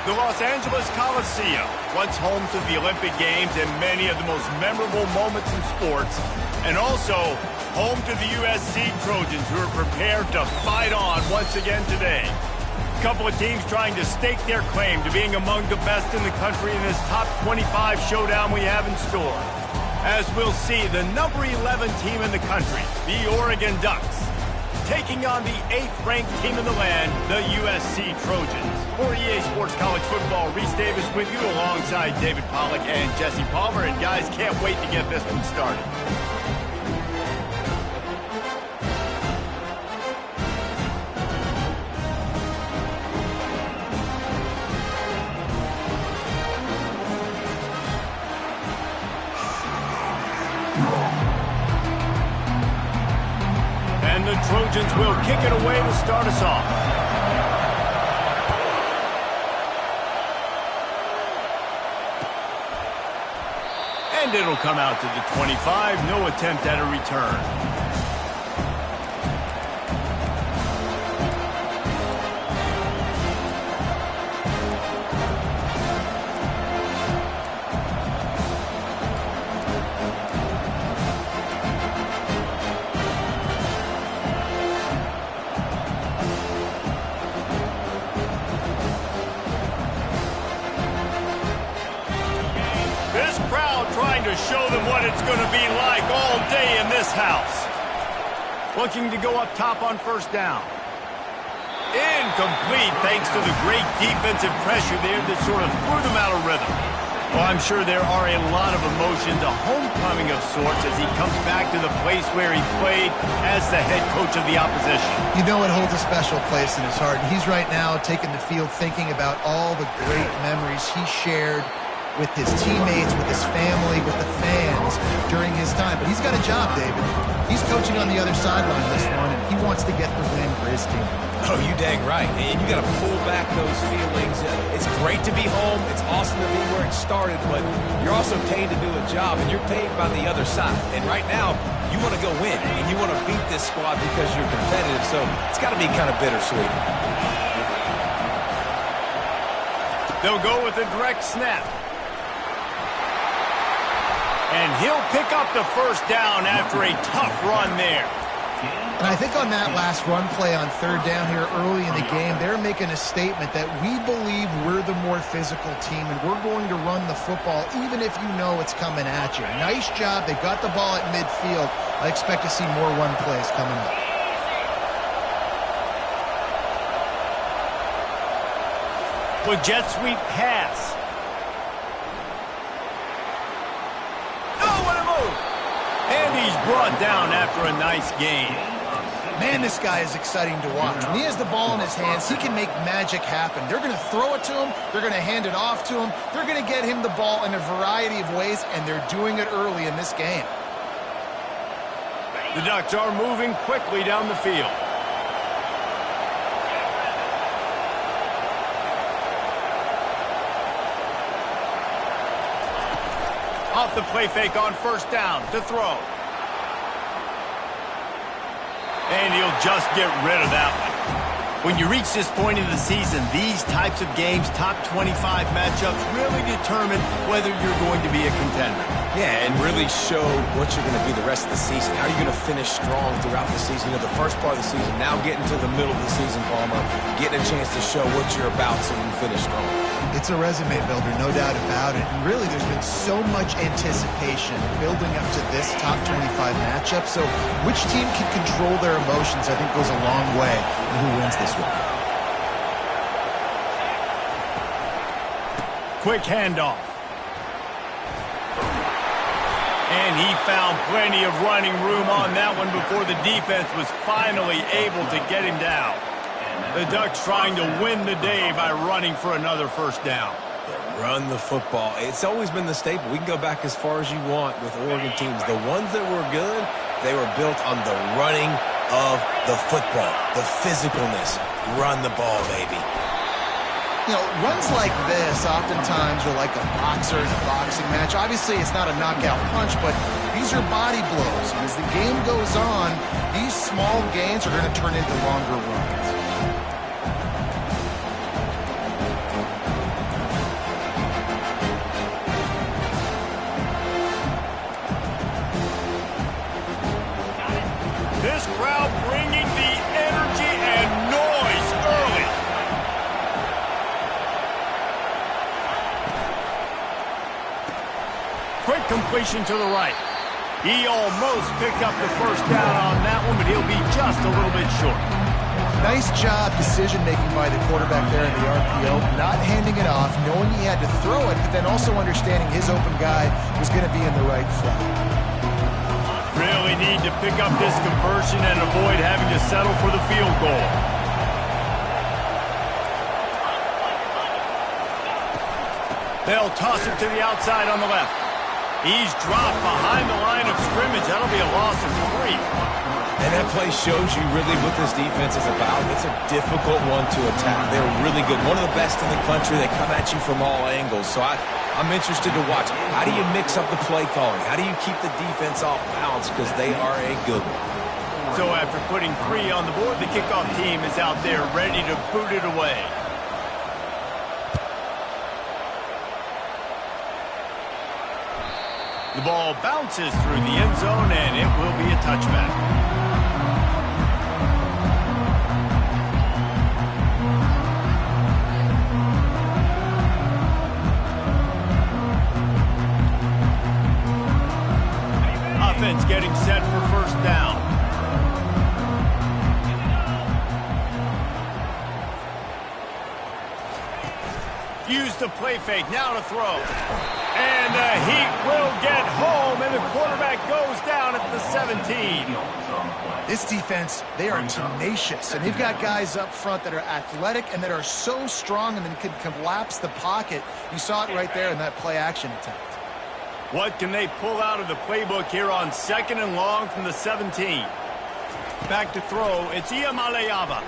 The Los Angeles Coliseum, once home to the Olympic Games and many of the most memorable moments in sports, and also home to the USC Trojans, who are prepared to fight on once again today. A couple of teams trying to stake their claim to being among the best in the country in this top 25 showdown we have in store. As we'll see, the number 11 team in the country, the Oregon Ducks, taking on the 8th-ranked team in the land, the USC Trojans. For EA Sports College Football, Reese Davis with you alongside David Pollack and Jesse Palmer. And guys, can't wait to get this one started. And the Trojans will kick it away to start us off. And it'll come out to the 25. No attempt at a return. Trying to show them what it's going to be like all day in this house. Looking to go up top on first down. Incomplete thanks to the great defensive pressure there that sort of threw them out of rhythm. Well, I'm sure there are a lot of emotions, a homecoming of sorts as he comes back to the place where he played as the head coach of the opposition. You know it holds a special place in his heart. He's right now taking the field thinking about all the great memories he shared with his teammates, with his family, with the fans during his time. But he's got a job, David. He's coaching on the other sideline this one, and he wants to get the win for his team. Oh, you dang right. And you got to pull back those feelings. It's great to be home. It's awesome to be where it started, but you're also paid to do a job, and you're paid by the other side. And right now, you want to go win, and you want to beat this squad because you're competitive, so it's got to be kind of bittersweet. They'll go with a direct snap. And he'll pick up the first down after a tough run there. And I think on that last run play on third down here early in the game, they're making a statement that we believe we're the more physical team and we're going to run the football even if you know it's coming at you. Nice job. They got the ball at midfield. I expect to see more run plays coming up. With jet sweep pass. And he's brought down after a nice gain. Man, this guy is exciting to watch. When he has the ball in his hands, he can make magic happen. They're going to throw it to him. They're going to hand it off to him. They're going to get him the ball in a variety of ways, and they're doing it early in this game. The Ducks are moving quickly down the field. Off the play fake on first down to throw. And he'll just get rid of that one. When you reach this point in the season, these types of games, top 25 matchups, really determine whether you're going to be a contender. Yeah, and really show what you're going to be the rest of the season. How are you going to finish strong throughout the season? You know, the first part of the season, now getting to the middle of the season, Palmer, getting a chance to show what you're about so you can finish strong. It's a resume builder, no doubt about it. And really, there's been so much anticipation building up to this top 25 matchup. So which team can control their emotions, I think, goes a long way in who wins this one. Quick handoff. And he found plenty of running room on that one before the defense was finally able to get him down. The Ducks trying to win the day by running for another first down. Run the football. It's always been the staple. We can go back as far as you want with Oregon teams. The ones that were good, they were built on the running of the football, the physicalness. Run the ball, baby. You know, runs like this oftentimes are like a boxer in a boxing match. Obviously, it's not a knockout punch, but these are body blows. And as the game goes on, these small gains are going to turn into longer runs. quick completion to the right. He almost picked up the first down on that one, but he'll be just a little bit short. Nice job decision-making by the quarterback there in the RPO, not handing it off, knowing he had to throw it, but then also understanding his open guy was going to be in the right flat. Really need to pick up this conversion and avoid having to settle for the field goal. They'll toss it to the outside on the left. He's dropped behind the line of scrimmage. That'll be a loss of 3. And that play shows you really what this defense is about. It's a difficult one to attack. They're really good. One of the best in the country. They come at you from all angles. So I'm interested to watch. How do you mix up the play calling? How do you keep the defense off balance? Because they are a good one. So after putting 3 on the board, the kickoff team is out there ready to boot it away. The ball bounces through the end zone, and it will be a touchback. Offense getting set for first down. Use the play fake, now to throw. And the Heat will get home, and the quarterback goes down at the 17. This defense, they are tenacious, and they've got guys up front that are athletic and that are so strong and then can collapse the pocket. You saw it right there in that play-action attempt. What can they pull out of the playbook here on 2nd and long from the 17? Back to throw, it's Iamaleava.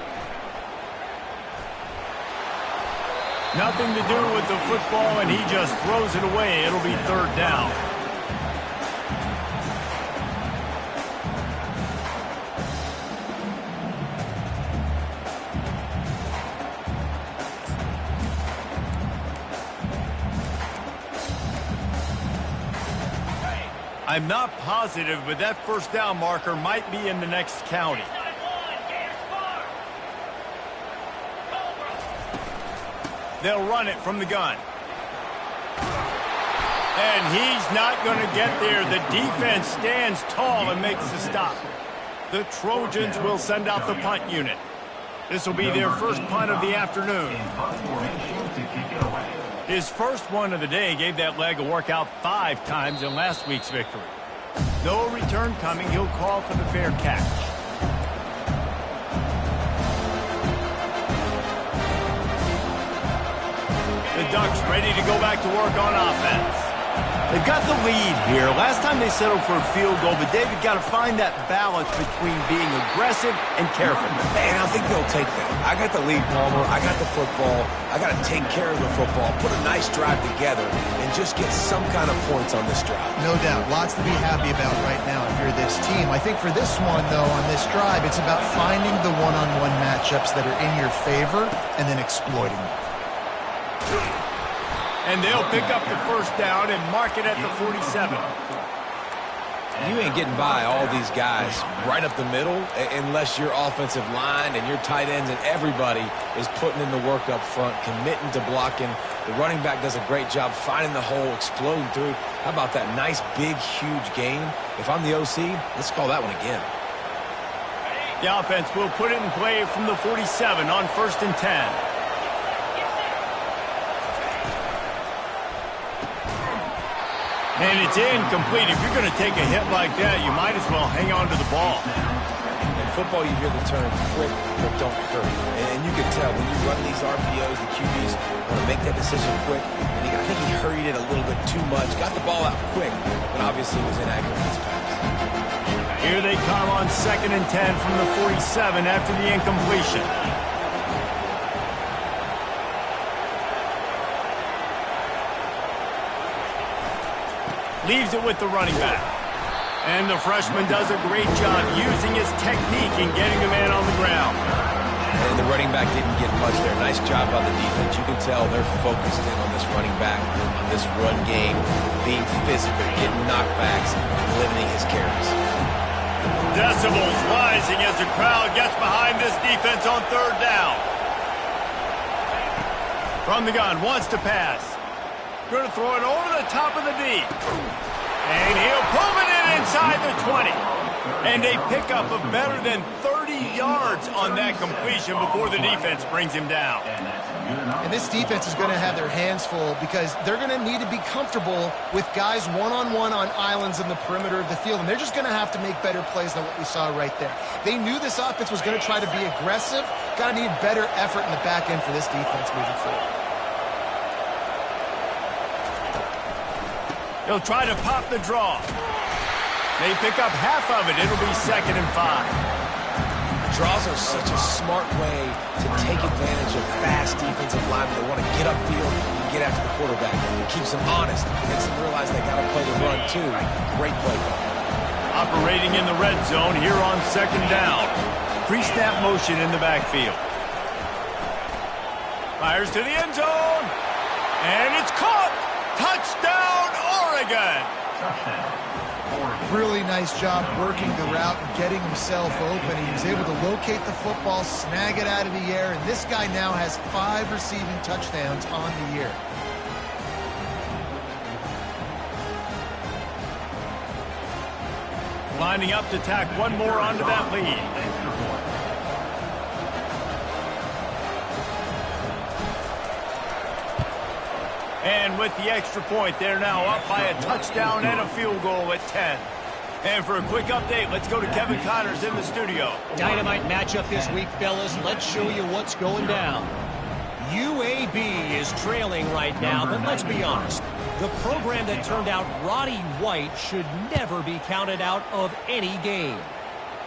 Nothing to do with the football, and he just throws it away. It'll be 3rd down. I'm not positive, but that first down marker might be in the next county. They'll run it from the gun. And he's not going to get there. The defense stands tall and makes the stop. The Trojans will send out the punt unit. This will be their first punt of the afternoon. His first one of the day gave that leg a workout 5 times in last week's victory. No return coming. He'll call for the fair catch. The Ducks ready to go back to work on offense. They've got the lead here. Last time they settled for a field goal, but David got to find that balance between being aggressive and careful. And I think they'll take that. I got the lead, Palmer. I got the football. I got to take care of the football, put a nice drive together, and just get some kind of points on this drive. No doubt. Lots to be happy about right now if you're this team. I think for this one, though, on this drive, it's about finding the one-on-one matchups that are in your favor and then exploiting them. And they'll pick up the first down and mark it at the 47. You ain't getting by all these guys right up the middle unless your offensive line and your tight ends and everybody is putting in the work up front, committing to blocking. The running back does a great job finding the hole, exploding through. How about that nice, big, huge gain? If I'm the OC, let's call that one again. The offense will put it in play from the 47 on 1st and 10. And it's incomplete. If you're going to take a hit like that, you might as well hang on to the ball. In football, you hear the term quick, but don't hurry. And you can tell when you run these RPOs, the QBs want to make that decision quick. And I think he hurried it a little bit too much. Got the ball out quick, but obviously was inaccurate in his pass. Here they come on 2nd and 10 from the 47 after the incompletion. Leaves it with the running back. And the freshman does a great job using his technique and getting the man on the ground. And the running back didn't get much there. Nice job by the defense. You can tell they're focused in on this running back, on this run game, being physical, getting knockbacks, and limiting his carries. Decibels rising as the crowd gets behind this defense on 3rd down. From the gun, wants to pass. Going to throw it over the top of the D. And he'll pull it in inside the 20. And a pickup of better than 30 yards on that completion before the defense brings him down. And this defense is going to have their hands full because they're going to need to be comfortable with guys one-on-one on islands in the perimeter of the field. And they're just going to have to make better plays than what we saw right there. They knew this offense was going to try to be aggressive. Got to need better effort in the back end for this defense moving forward. He'll try to pop the draw. They pick up half of it. It'll be 2nd and 5. Draws are such a smart way to take advantage of fast defensive linemen. They want to get upfield and get after the quarterback. It keeps them honest. Makes them realize they got to play the run, too. Great play. Operating in the red zone here on 2nd down. Pre-snap motion in the backfield. Fires to the end zone. And it's caught. Touchdown, Oregon. Really nice job working the route and getting himself open. He was able to locate the football, snag it out of the air, and this guy now has 5 receiving touchdowns on the year. Lining up to tack one more onto that lead. And with the extra point, they're now up by a touchdown and a field goal at 10. And for a quick update, let's go to Kevin Connors in the studio. Dynamite matchup this week, fellas. Let's show you what's going down. UAB is trailing right now, but let's be honest. The program that turned out Roddy White should never be counted out of any game.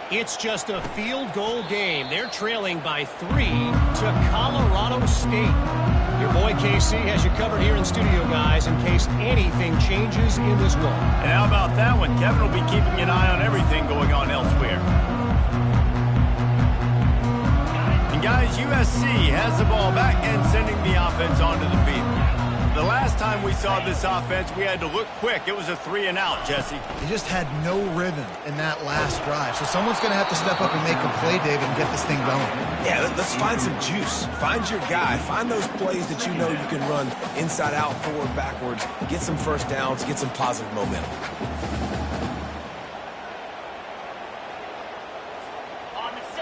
It's just a field goal game. They're trailing by 3 to Colorado State. Your boy KC has you covered here in studio, guys, in case anything changes in this one. And how about that one? Kevin will be keeping an eye on everything going on elsewhere. And guys, USC has the ball back and sending the offense onto the field. The last time we saw this offense, we had to look quick. It was a 3-and-out, Jesse. They just had no rhythm in that last drive. So someone's going to have to step up and make a play, David, and get this thing going. Yeah, let's find some juice. Find your guy. Find those plays that you know you can run inside out, forward, backwards. Get some first downs. Get some positive momentum.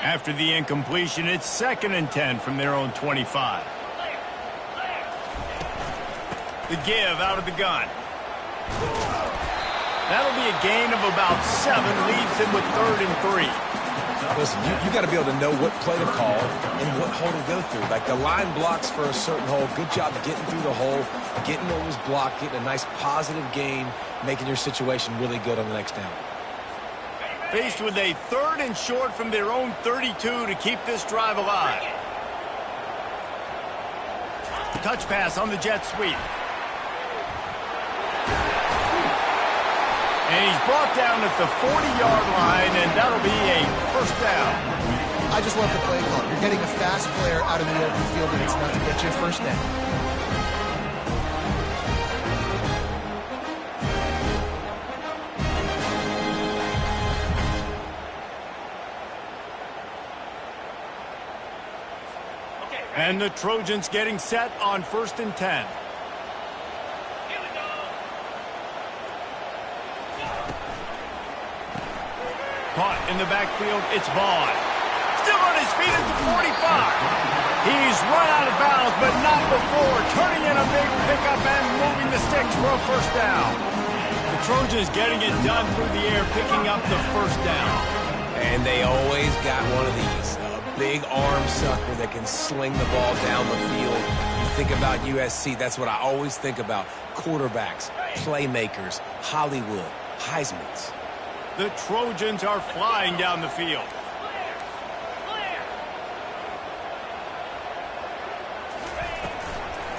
After the incompletion, it's 2nd and 10 from their own 25. The give out of the gun. That'll be a gain of about 7, leaves him with 3rd and 3. Listen, you got to be able to know what play to call and what hole to go through. Like the line blocks for a certain hole. Good job getting through the hole, getting what was blocked, getting a nice positive gain, making your situation really good on the next down. Faced with a 3rd and short from their own 32 to keep this drive alive. Touch pass on the jet sweep. And he's brought down at the 40-yard line, and that'll be a 1st down. I just love the play call. You're getting a fast player out of the open field, and it's enough to get you a 1st down. And the Trojans getting set on 1st and 10. Caught in the backfield, it's Vaughn. Still on his feet at the 45. He's run out of bounds, but not before. Turning in a big pickup and moving the sticks for a 1st down. The Trojans getting it done through the air, picking up the 1st down. And they always got one of these. A big arm sucker that can sling the ball down the field. You think about USC, that's what I always think about. Quarterbacks, playmakers, Hollywood, Heismans. The Trojans are flying down the field.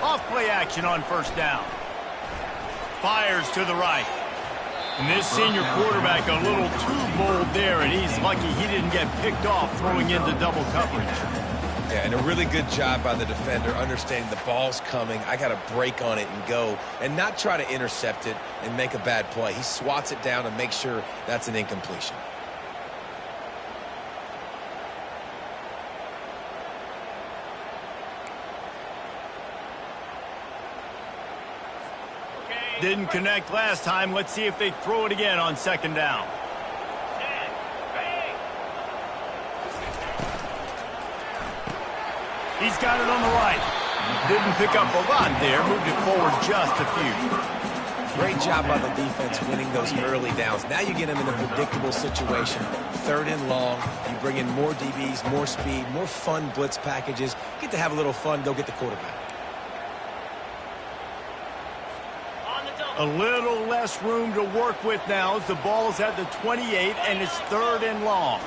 Off play action on 1st down. Fires to the right. And this senior quarterback a little too bold there, and he's lucky he didn't get picked off throwing into double coverage. Yeah, and a really good job by the defender understanding the ball's coming. I got to break on it and go and not try to intercept it and make a bad play. He swats it down and makes sure that's an incompletion. Didn't connect last time. Let's see if they throw it again on second down. He's got it on the right. Didn't pick up a lot there. Moved it forward just a few. Great job by the defense winning those early downs. Now you get them in a predictable situation. Third and long. You bring in more DBs, more speed, more fun blitz packages. Get to have a little fun. Go get the quarterback. A little less room to work with now as the ball's at the 28 and it's third and long.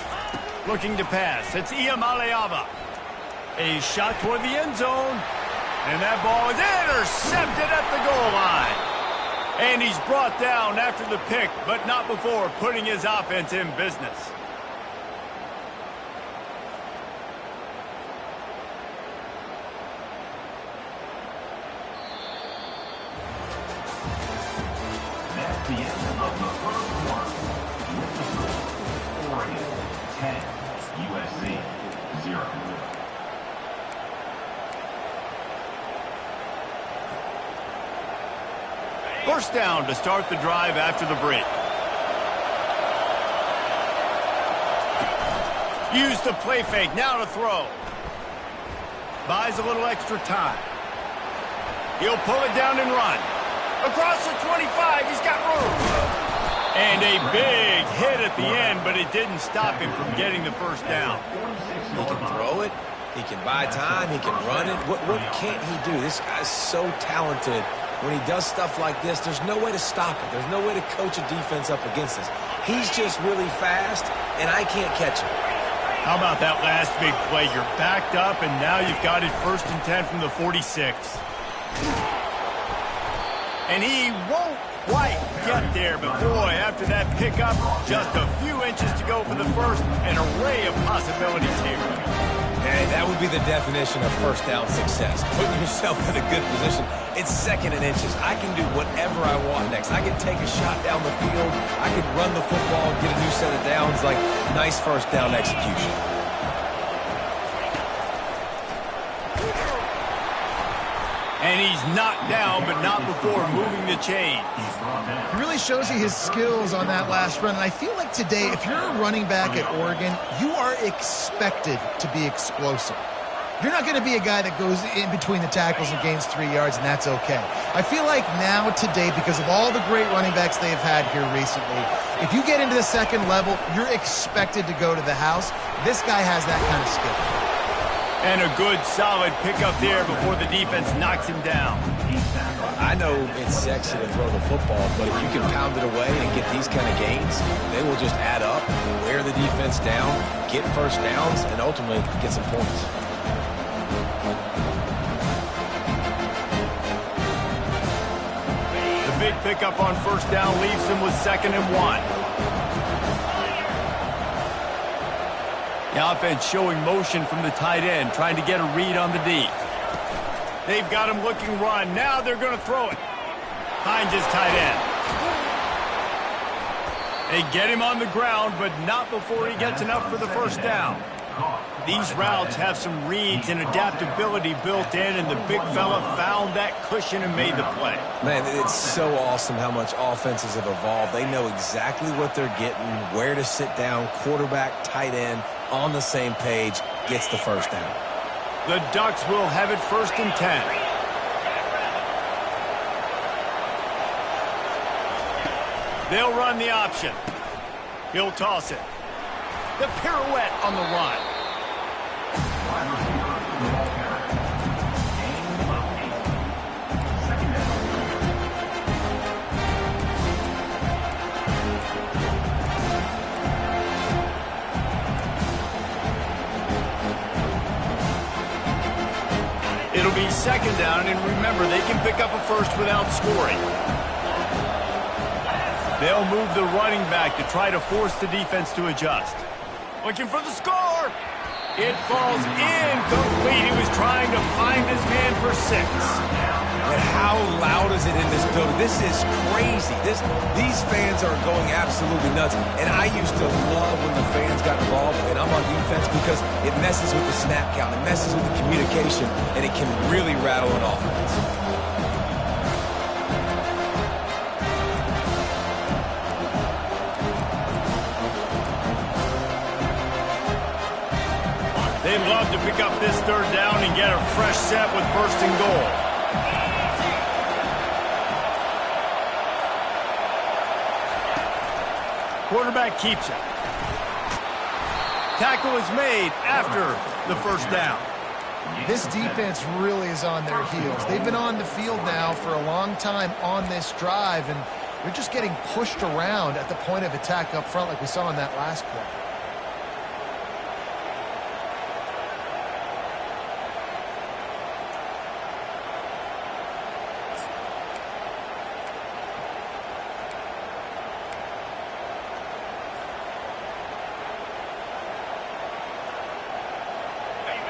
Looking to pass. It's Iamaleava. A shot toward the end zone. And that ball is intercepted at the goal line. And he's brought down after the pick, but not before putting his offense in business. That's the end of the first quarter. Oregon 10, USC 0. First down to start the drive after the break. Use the play fake, now to throw. Buys a little extra time. He'll pull it down and run. Across the 25, he's got room. And a big hit at the end, but it didn't stop him from getting the first down. He can throw it. He can buy time. He can run it. What can't he do? This guy's so talented. When he does stuff like this, there's no way to stop it. There's no way to coach a defense up against this. He's just really fast, and I can't catch him. How about that last big play? You're backed up, and now you've got it first and 10 from the 46. And he won't quite get there, but boy, after that pickup, just a few inches to go for the first, an array of possibilities here. Hey, that would be the definition of first down success. Putting yourself in a good position. It's second and inches. I can do whatever I want next. I can take a shot down the field. I can run the football, get a new set of downs. Like, nice first down execution. And he's knocked down, but not before moving the chain. He really shows you his skills on that last run. And I feel like today, if you're a running back at Oregon, you are expected to be explosive. You're not going to be a guy that goes in between the tackles and gains 3 yards, and that's okay. I feel like now, today, because of all the great running backs they've had here recently, if you get into the second level, you're expected to go to the house. This guy has that kind of skill. And a good, solid pickup there before the defense knocks him down. I know it's sexy to throw the football, but if you can pound it away and get these kind of gains, they will just add up, wear the defense down, get first downs, and ultimately get some points. The big pickup on first down leaves him with 2nd and 1. The offense showing motion from the tight end, trying to get a read on the D. They've got him looking run. Now they're going to throw it. Finds his tight end. They get him on the ground, but not before he gets enough for the first down. These routes have some reads and adaptability built in, and the big fella found that cushion and made the play. Man, it's so awesome how much offenses have evolved. They know exactly what they're getting, where to sit down, quarterback, tight end, on the same page, gets the first down. The Ducks will have it 1st and 10. They'll run the option. He'll toss it. The pirouette on the run. It'll be 2nd down, and remember, they can pick up a first without scoring. They'll move the running back to try to force the defense to adjust. Looking for the score. It falls incomplete. He was trying to find his man for 6. And how loud is it in this building? This is crazy. These fans are going absolutely nuts. And I used to love when the fans got involved, and I'm on defense, because it messes with the snap count. It messes with the communication, and it can really rattle an offense. to pick up this third down and get a fresh set with first and goal. Quarterback keeps it. Tackle is made after the first down. This defense really is on their heels. They've been on the field now for a long time on this drive, and they're just getting pushed around at the point of attack up front like we saw in that last play.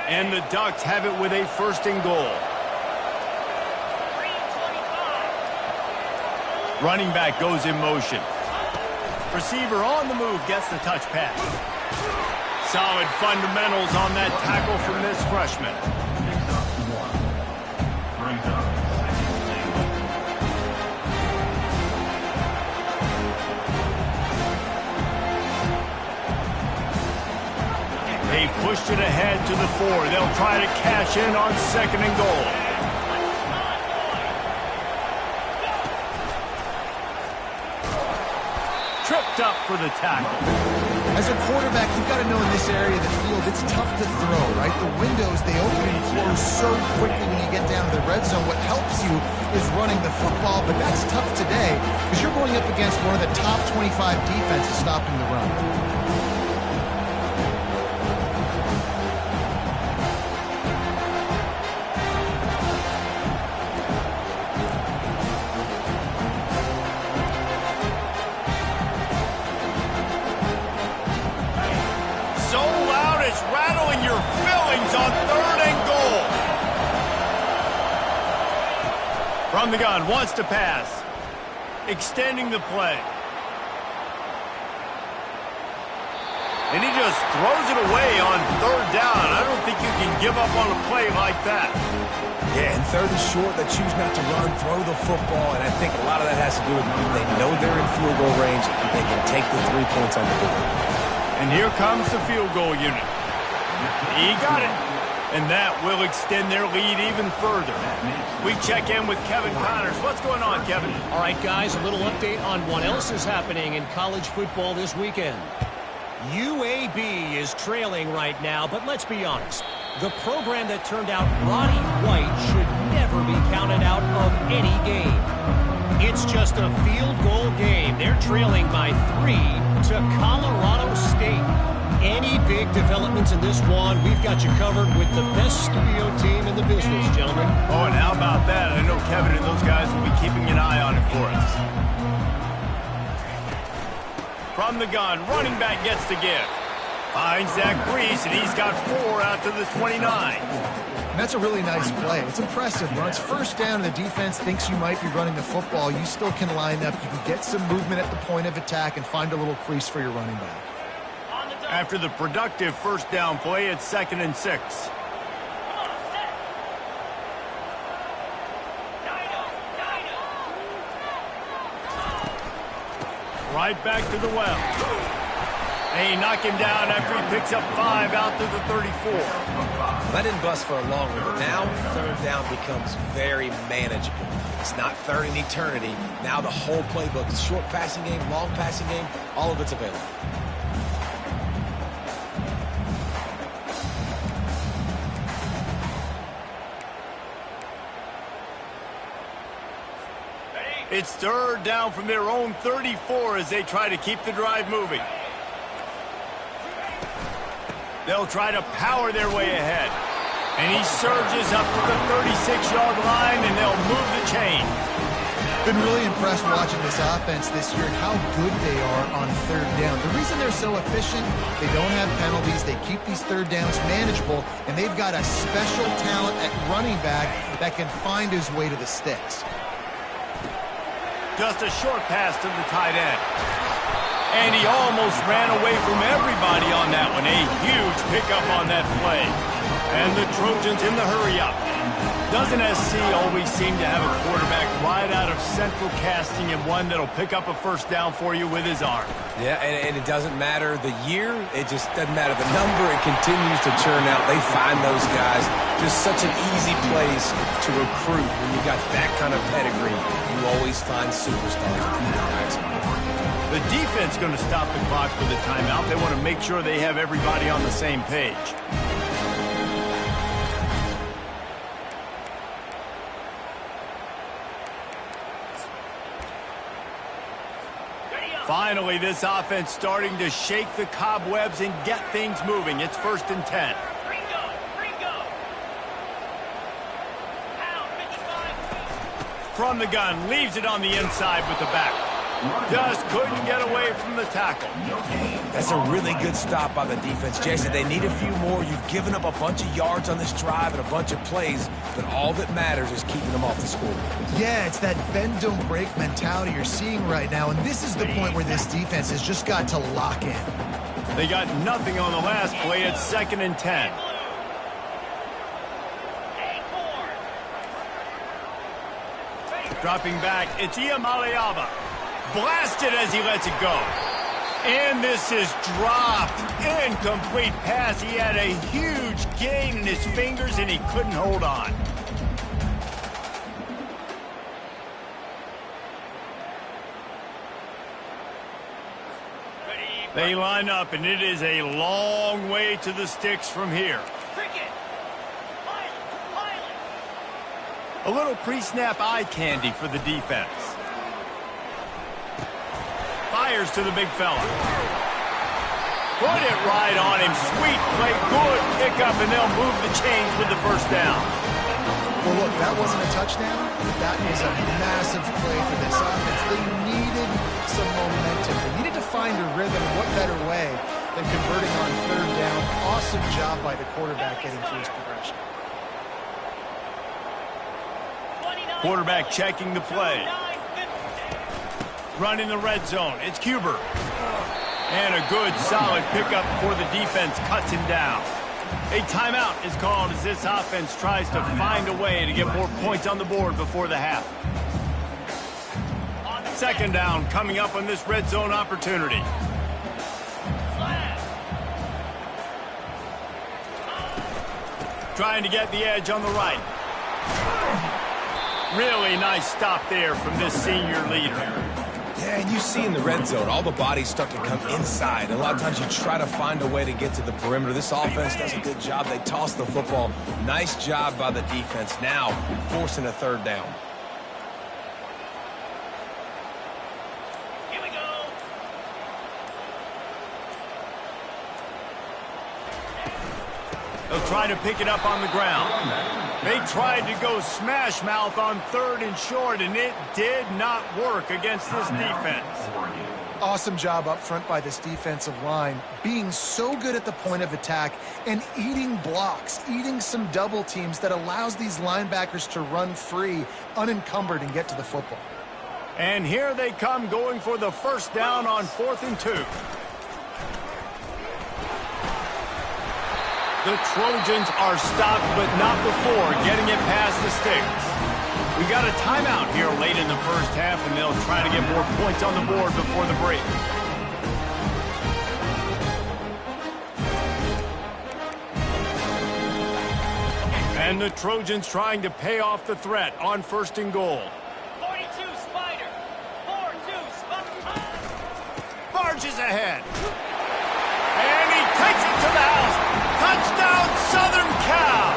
And the Ducks have it with a first and goal. Running back goes in motion. Receiver on the move gets the touch pass. Solid fundamentals on that tackle from this freshman. They pushed it ahead to the 4. They'll try to cash in on second and goal. Tripped up for the tackle. As a quarterback, you've got to know in this area of the field, it's tough to throw, right? The windows, they open and close so quickly when you get down to the red zone. What helps you is running the football, but that's tough today because you're going up against one of the top 25 defenses stopping the run. From the gun, wants to pass. Extending the play. And he just throws it away on third down. I don't think you can give up on a play like that. Yeah, and third and short, they choose not to run, throw the football, and I think a lot of that has to do with they know they're in field goal range. They can take the 3 points on the board. And here comes the field goal unit. He got it. And that will extend their lead even further. We check in with Kevin Connors. What's going on, Kevin? All right, guys, a little update on what else is happening in college football this weekend. UAB is trailing right now, but let's be honest. The program that turned out Roddy White should never be counted out of any game. It's just a field goal game. They're trailing by 3 to Colorado State. Any big developments in this one, we've got you covered with the best studio team in the business, gentlemen. Oh, and how about that? I know Kevin and those guys will be keeping an eye on it for us. From the gun, running back gets the give. Finds that crease, and he's got 4 out to the 29. And that's a really nice play. It's impressive. When it's first down and the defense thinks you might be running the football, you still can line up. You can get some movement at the point of attack and find a little crease for your running back. After the productive first down play, it's 2nd and 6. Right back to the well. They knock him down after he picks up 5 out to the 34. That didn't bust for a long one, but now third down becomes very manageable. It's not third in eternity. Now the whole playbook, the short passing game, long passing game, all of it's available. It's third down from their own 34 as they try to keep the drive moving. They'll try to power their way ahead. And he surges up to the 36-yard line, and they'll move the chain. Been really impressed watching this offense this year and how good they are on third down. The reason they're so efficient, they don't have penalties, they keep these third downs manageable, and they've got a special talent at running back that can find his way to the sticks. Just a short pass to the tight end. And he almost ran away from everybody on that one. A huge pickup on that play. And the Trojans in the hurry-up. Doesn't SC always seem to have a quarterback right out of central casting and one that'll pick up a first down for you with his arm? Yeah, and it doesn't matter the year. It just doesn't matter the number. It continues to churn out. They find those guys. Just such an easy place to recruit when you got that kind of pedigree. You always find superstars. The defense going to stop the clock with a timeout. They want to make sure they have everybody on the same page. Finally, this offense starting to shake the cobwebs and get things moving. It's 1st and 10. From the gun, leaves it on the inside with the back. Just couldn't get away from the tackle. That's a really good stop by the defense, Jason. They need a few more. You've given up a bunch of yards on this drive and a bunch of plays, but all that matters is keeping them off the scoreboard. Yeah, it's that bend, don't break mentality you're seeing right now, and this is the point where this defense has just got to lock in. They got nothing on the last play. It's 2nd and 10. Dropping back, it's Iamaleava. Blasted as he lets it go. And this is dropped. Incomplete pass. He had a huge gain in his fingers, and he couldn't hold on. They line up, and it is a long way to the sticks from here. A little pre-snap eye candy for the defense. Fires to the big fella. Put it right on him. Sweet play, good pickup, and they'll move the chains with the first down. Well, look, that wasn't a touchdown, but that is a massive play for this offense. They needed some momentum. They needed to find a rhythm. What better way than converting on 3rd down? Awesome job by the quarterback getting through his progression. Quarterback checking the play. Running the red zone. It's Cuber. And a good, solid pickup before the defense cuts him down. A timeout is called as this offense tries to find a way to get more points on the board before the half. 2nd down coming up on this red zone opportunity. Trying to get the edge on the right. Really nice stop there from this senior leader. Yeah, and you see in the red zone, all the bodies start to come inside. And a lot of times you try to find a way to get to the perimeter. This offense does a good job. They toss the football. Nice job by the defense. Now forcing a 3rd down. Here we go. They'll try to pick it up on the ground. They tried to go smash mouth on 3rd and short, and it did not work against this defense. Awesome job up front by this defensive line, being so good at the point of attack and eating blocks, eating some double teams that allows these linebackers to run free, unencumbered, and get to the football. And here they come going for the first down on 4th and 2. The Trojans are stopped, but not before getting it past the sticks. We got a timeout here late in the first half, and they'll try to get more points on the board before the break. And the Trojans trying to pay off the threat on 1st and goal. 42 Spider. 4-2 Spider. Barges ahead. And he takes it to the house. Touchdown, Southern Cal!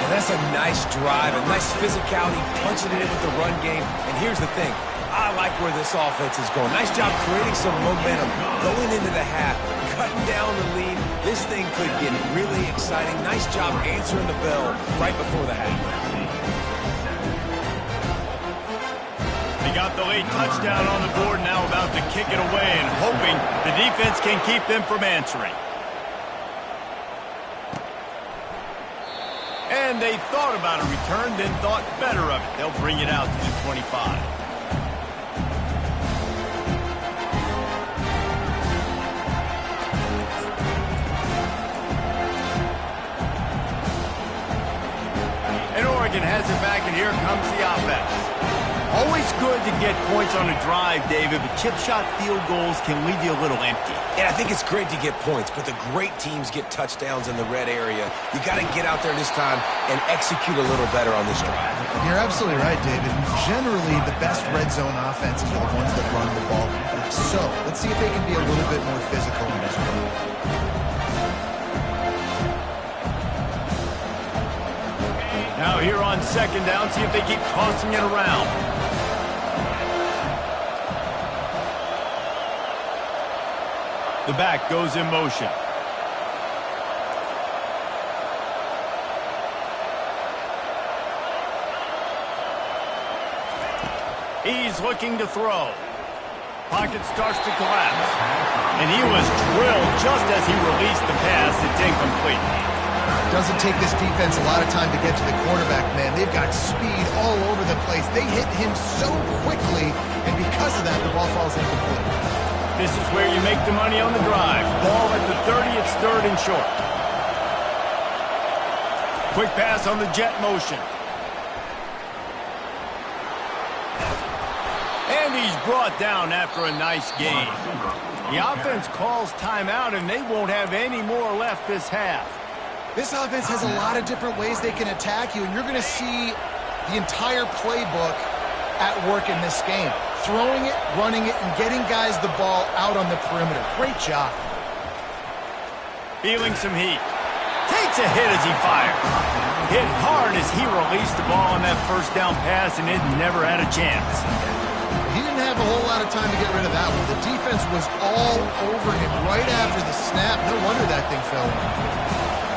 And that's a nice drive, a nice physicality, punching it in with the run game. And here's the thing. I like where this offense is going. Nice job creating some momentum, going into the half, cutting down the lead. This thing could get really exciting. Nice job answering the bell right before the half. They got the late touchdown on the board, now about to kick it away and hoping the defense can keep them from answering. And they thought about a return, then thought better of it. They'll bring it out to the 25. here comes the offense. Always good to get points on a drive, David, but chip shot field goals can leave you a little empty. And I think it's great to get points, but the great teams get touchdowns in the red area. You got to get out there this time and execute a little better on this drive. You're absolutely right, David. Generally, the best red zone offenses are the ones that run the ball. So, let's see if they can be a little bit more physical in this one. Now here on second down, see if they keep tossing it around. The back goes in motion. He's looking to throw. Pocket starts to collapse. And he was drilled just as he released the pass. It's incomplete. Doesn't take this defense a lot of time to get to the quarterback, man. They've got speed all over the place. They hit him so quickly, and because of that, the ball falls incomplete. This is where you make the money on the drive. Ball at the 30, it's third and short. Quick pass on the jet motion. And he's brought down after a nice gain. The offense calls timeout, and they won't have any more left this half. This offense has a lot of different ways they can attack you, and you're going to see the entire playbook at work in this game. Throwing it, running it, and getting guys the ball out on the perimeter. Great job. Feeling some heat. Takes a hit as he fires. Hit hard as he released the ball on that first down pass, and it never had a chance. He didn't have a whole lot of time to get rid of that one. The defense was all over him right after the snap. No wonder that thing fell in.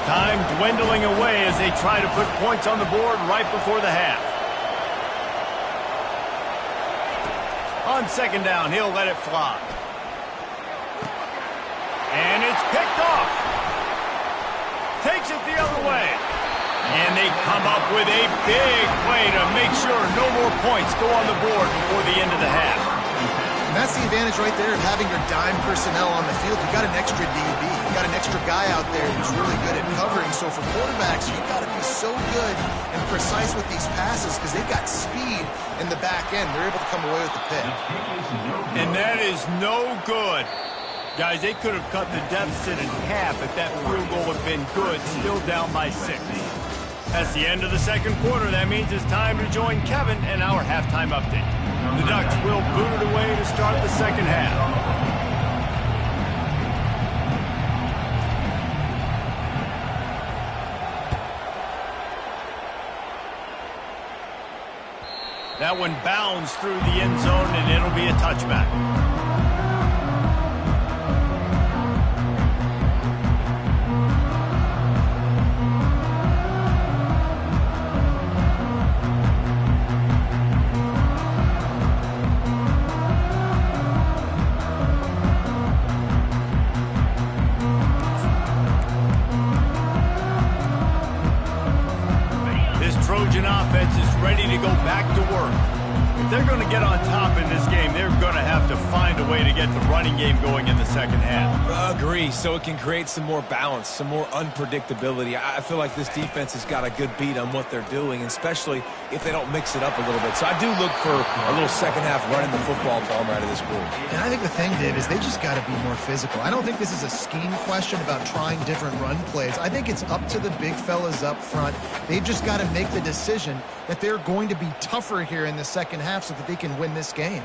Time dwindling away as they try to put points on the board right before the half. On second down, he'll let it fly. And it's picked off. Takes it the other way. And they come up with a big play to make sure no more points go on the board before the end of the half. And that's the advantage right there of having your dime personnel on the field. You got an extra DB. You got an extra guy out there who's really good at covering. So for quarterbacks, you got to be so good and precise with these passes because they've got speed in the back end. They're able to come away with the pick. And that is no good. Guys, they could have cut the deficit in half if that field goal had been good, still down by 6. That's the end of the second quarter. That means it's time to join Kevin and our halftime update. The Ducks will boot it away to start the second half. That one bounds through the end zone, and it'll be a touchback. Trojan offense is ready to go back to work. If they're going to get on top in this game, they're going to have to find a way to get the running game going in the second half. Agree, so it can create some more balance, some more unpredictability. I feel like this defense has got a good beat on what they're doing, especially if they don't mix it up a little bit. So I do look for a little second half running the football bomb out of this group. And I think the thing, Dave, is they just got to be more physical. I don't think this is a scheme question about trying different run plays. I think it's up to the big fellas up front. They've just got to make the decision that they're going to be tougher here in the second half so that they can win this game.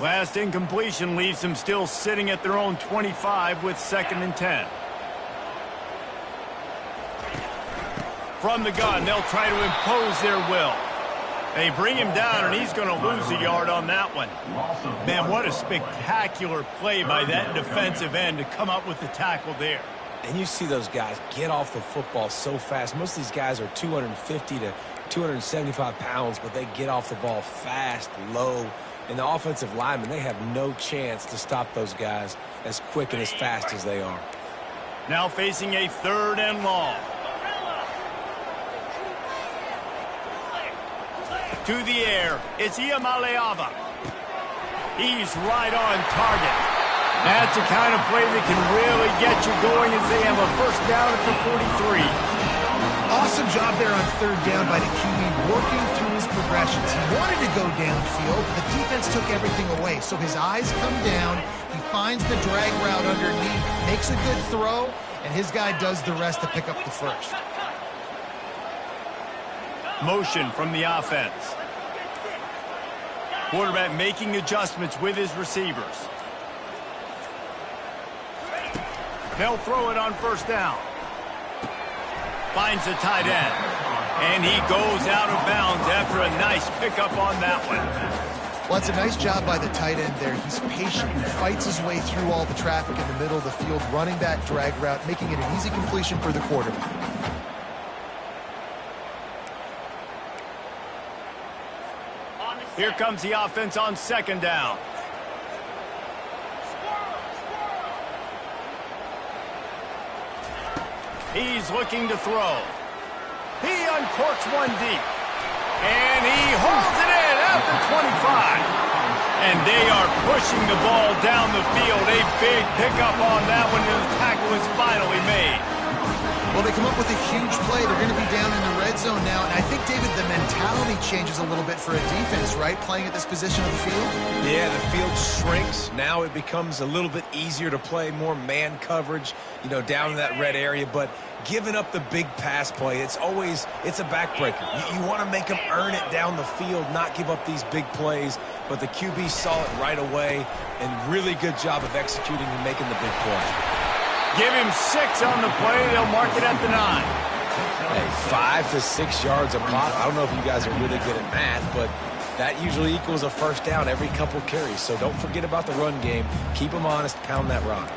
Last incompletion leaves them still sitting at their own 25 with 2nd and 10. From the gun, they'll try to impose their will. They bring him down, and he's going to lose a yard on that one. Man, what a spectacular play by that defensive end to come up with the tackle there. And you see those guys get off the football so fast. Most of these guys are 250 to 275 pounds, but they get off the ball fast, low. And the offensive linemen, they have no chance to stop those guys as quick and as fast as they are. Now facing a 3rd and long. To the air, it's Iamaleava. He's right on target. That's the kind of play that can really get you going as they have a first down at the 43. Awesome job there on third down by the QB, working through his progressions. He wanted to go downfield, but the defense took everything away. So his eyes come down, he finds the drag route underneath, makes a good throw, and his guy does the rest to pick up the first. Motion from the offense. Quarterback making adjustments with his receivers. They'll throw it on first down. Finds the tight end. And he goes out of bounds after a nice pickup on that one. Well, it's a nice job by the tight end there. He's patient. He fights his way through all the traffic in the middle of the field, running that drag route, making it an easy completion for the quarterback. Here comes the offense on second down. He's looking to throw. He uncorks one deep. And he holds it in at the 25. And they are pushing the ball down the field. A big pickup on that one, and the tackle is finally made. Well, they come up with a huge play. They're going to be down in the red zone now. And I think, David, the mentality changes a little bit for a defense, right? Playing at this position of the field? Yeah, the field shrinks. Now it becomes a little bit easier to play, more man coverage, down in that red area. But giving up the big pass play, it's a backbreaker. You want to make them earn it down the field, not give up these big plays. But the QB saw it right away, and really good job of executing and making the big play. Give him 6 on the play. They'll mark it at the 9. Hey, 5 to 6 yards a pop. I don't know if you guys are really good at math, but that usually equals a first down every couple carries. So don't forget about the run game. Keep them honest. Pound that rock.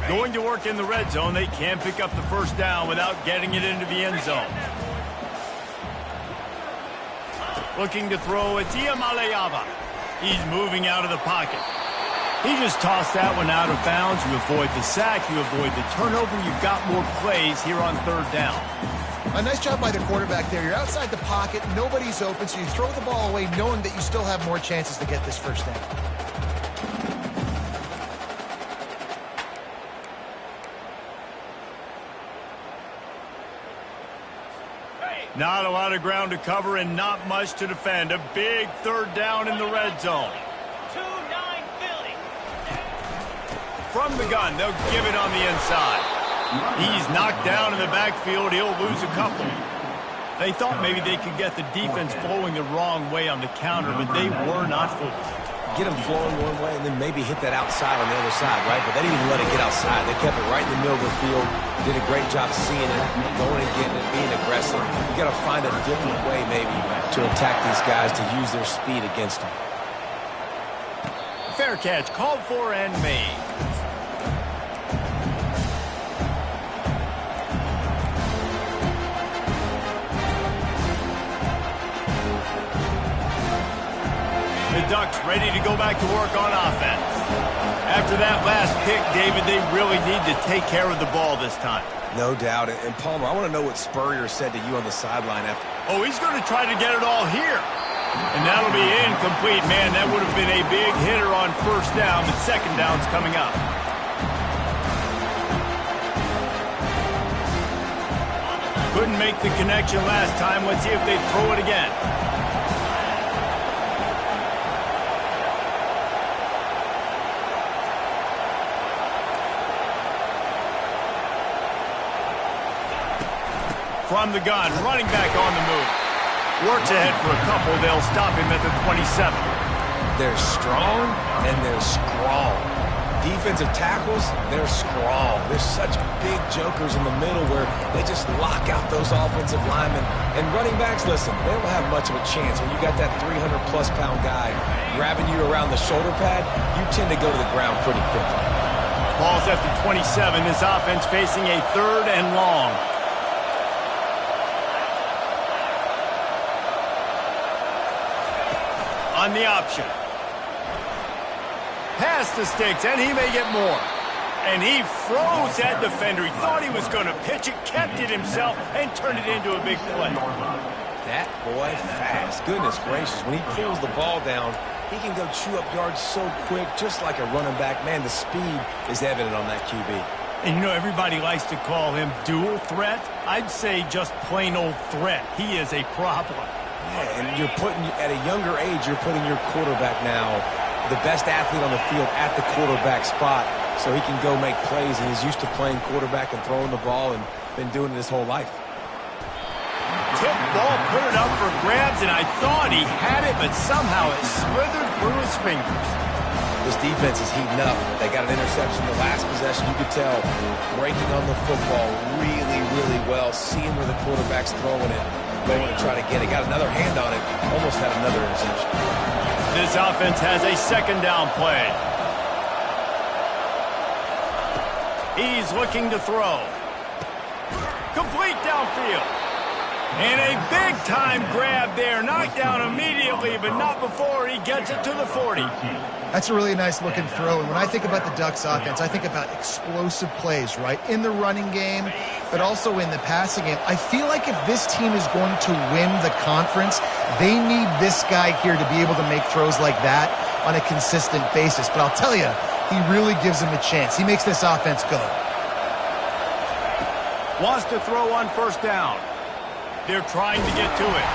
Going to work in the red zone. They can pick up the first down without getting it into the end zone. Looking to throw. It's Iamaleava. He's moving out of the pocket. He just tossed that one out of bounds. You avoid the sack, you avoid the turnover. You've got more plays here on third down. A nice job by the quarterback there. You're outside the pocket, nobody's open, so you throw the ball away knowing that you still have more chances to get this first down. Not a lot of ground to cover and not much to defend. A big third down in the red zone. 2-9 Philly. From the gun, they'll give it on the inside. He's knocked down in the backfield. He'll lose a couple. They thought maybe they could get the defense flowing the wrong way on the counter, but they were not fooled. Get them flowing one way and then maybe hit that outside on the other side, right? But they didn't even let it get outside. They kept it right in the middle of the field. Did a great job seeing it, going and getting it, being aggressive. You got to find a different way maybe to attack these guys to use their speed against them. Fair catch, called for and made. The Ducks ready to go back to work on offense. After that last pick, David, they really need to take care of the ball this time. No doubt. And Palmer, I want to know what Spurrier said to you on the sideline after. Oh, he's going to try to get it all here. And that'll be incomplete. Man, that would have been a big hitter on first down, but second down's coming up. Couldn't make the connection last time. Let's see if they throw it again. From the gun, running back on the move. Works ahead for a couple. They'll stop him at the 27. They're strong and they're strong. Defensive tackles, they're strong. They're such big jokers in the middle where they just lock out those offensive linemen. And running backs, listen, they don't have much of a chance. When you got that 300-plus pound guy grabbing you around the shoulder pad, you tend to go to the ground pretty quickly. Ball's at the 27. This offense facing a third and long. On the option. Pass the sticks, and he may get more. And he froze that defender. He thought he was going to pitch it, kept it himself, and turned it into a big play. That boy fast. Goodness gracious. When he pulls the ball down, he can go chew up yards so quick, just like a running back. Man, the speed is evident on that QB. And you know, everybody likes to call him dual threat. I'd say just plain old threat. He is a problem. Yeah, and you're putting, at a younger age, you're putting your quarterback now, the best athlete on the field at the quarterback spot, so he can go make plays, and he's used to playing quarterback and throwing the ball and been doing it his whole life. Tip ball, put it up for grabs, and I thought he had it, but somehow it slithered through his fingers. This defense is heating up. They got an interception the last possession. You could tell breaking on the football really, really well, seeing where the quarterback's throwing it, going to try to get it. Got another hand on it, almost had another interception. This offense has a second down play. He's looking to throw. Complete downfield. And a big-time grab there. Knocked down immediately, but not before he gets it to the 40. That's a really nice-looking throw. And when I think about the Ducks offense, I think about explosive plays, right? In the running game, but also in the passing game. I feel like if this team is going to win the conference, they need this guy here to be able to make throws like that on a consistent basis. But I'll tell you, he really gives them a chance. He makes this offense go. Wants to throw on first down. They're trying to get to it.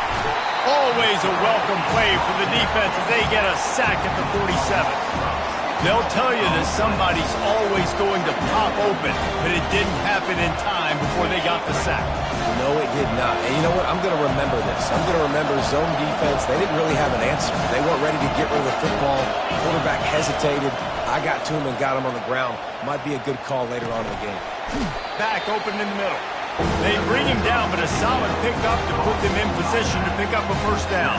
Always a welcome play for the defense as they get a sack at the 47. They'll tell you that somebody's always going to pop open, but it didn't happen in time before they got the sack. No, it did not. And you know what? I'm going to remember this. I'm going to remember zone defense. They didn't really have an answer. They weren't ready to get rid of the football. Quarterback hesitated. I got to him and got him on the ground. Might be a good call later on in the game. Back open in the middle. They bring him down, but a solid pickup to put them in position to pick up a first down.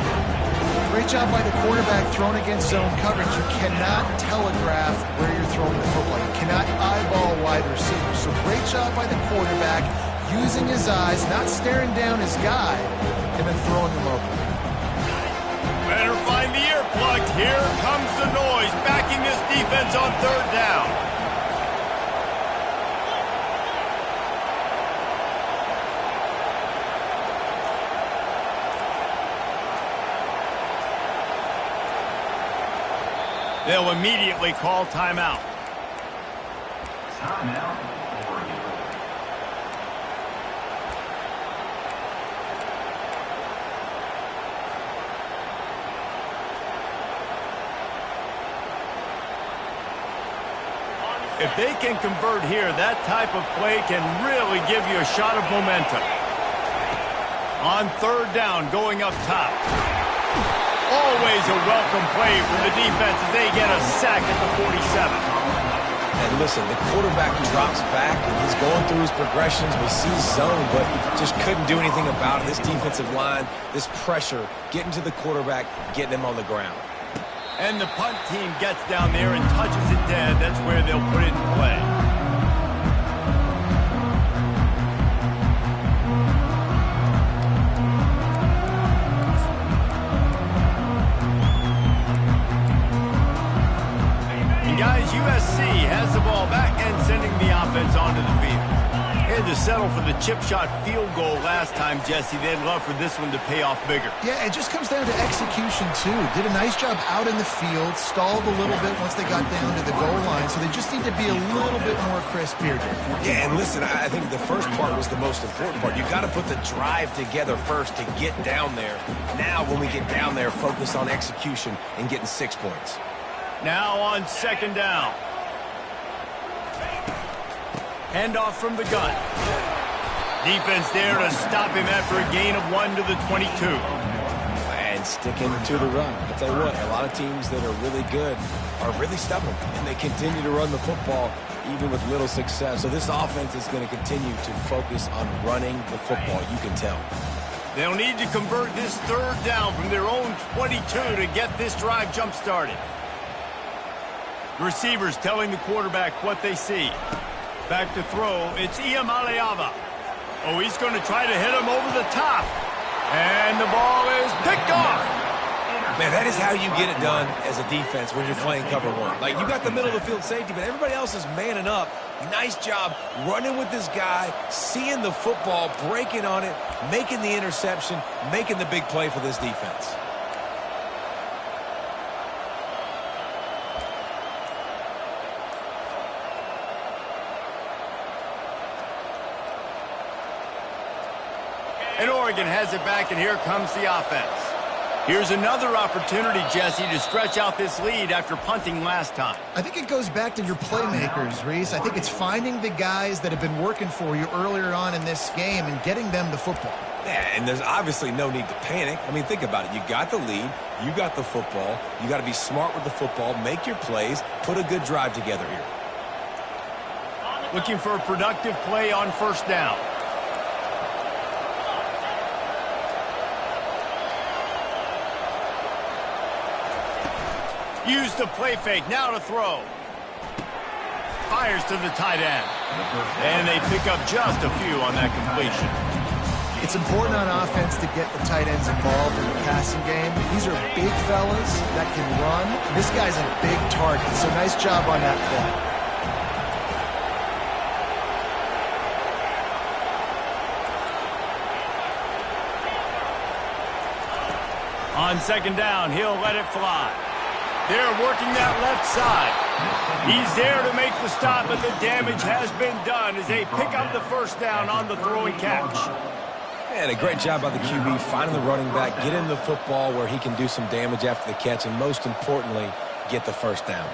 Great job by the quarterback thrown against zone coverage. You cannot telegraph where you're throwing the football. You cannot eyeball wide receivers. So great job by the quarterback using his eyes, not staring down his guy, and then throwing him open. Better find the earplugs. Here comes the noise, backing this defense on third down. They'll immediately call timeout. Timeout, Oregon. If they can convert here, that type of play can really give you a shot of momentum. On third down, going up top. Always a welcome play for the defense as they get a sack at the 47. And listen, the quarterback drops back, and he's going through his progressions. We see zone, but just couldn't do anything about it. This defensive line, this pressure, getting to the quarterback, getting him on the ground. And the punt team gets down there and touches it dead. That's where they'll put it in play. Guys, USC has the ball back and sending the offense onto the field. They had to settle for the chip shot field goal last time, Jesse. They'd love for this one to pay off bigger. Yeah, it just comes down to execution, too. Did a nice job out in the field, stalled a little bit once they got down to the goal line, so they just need to be a little bit more crisp here. Yeah, and listen, I think the first part was the most important part. You got to put the drive together first to get down there. Now, when we get down there, focus on execution and getting 6 points. Now on second down. Handoff from the gun. Defense there to stop him after a gain of 1 to the 22. And sticking to the run. I'll tell you what, a lot of teams that are really good are really stubborn, and they continue to run the football even with little success. So this offense is going to continue to focus on running the football, you can tell. They'll need to convert this third down from their own 22 to get this drive jump-started. The receivers telling the quarterback what they see. Back to throw, it's Iamaleava. Oh, he's going to try to hit him over the top. And the ball is picked off. Man, that is how you get it done as a defense when you're playing cover one. Like, you got the middle of the field safety, but everybody else is manning up. Nice job running with this guy, seeing the football, breaking on it, making the interception, making the big play for this defense. And Oregon has it back, and here comes the offense. Here's another opportunity, Jesse, to stretch out this lead after punting last time. I think it goes back to your playmakers, Reese. I think it's finding the guys that have been working for you earlier on in this game and getting them the football. Yeah, and there's obviously no need to panic. I mean, think about it. You got the lead. You got the football. You got to be smart with the football, make your plays, put a good drive together here. Looking for a productive play on first down. Use the play fake, now to throw. Fires to the tight end. And they pick up just a few on that completion. It's important on offense to get the tight ends involved in the passing game. These are big fellas that can run. This guy's a big target, so nice job on that play. On second down, he'll let it fly. They're working that left side. He's there to make the stop, but the damage has been done as they pick up the first down on the throw and catch. And a great job by the QB finding the running back, get him the football where he can do some damage after the catch, and most importantly, get the first down.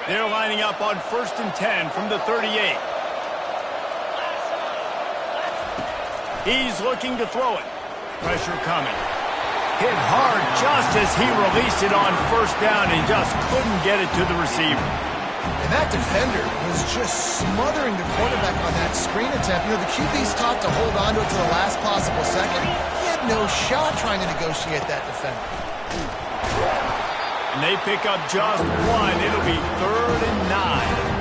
They're lining up on 1st and 10 from the 38. He's looking to throw it. Pressure coming. Hit hard just as he released it on first down and just couldn't get it to the receiver. And that defender was just smothering the quarterback on that screen attempt. You know, the QB's taught to hold on to it to the last possible second. He had no shot trying to negotiate that defender. And they pick up just one. It'll be 3rd and 9.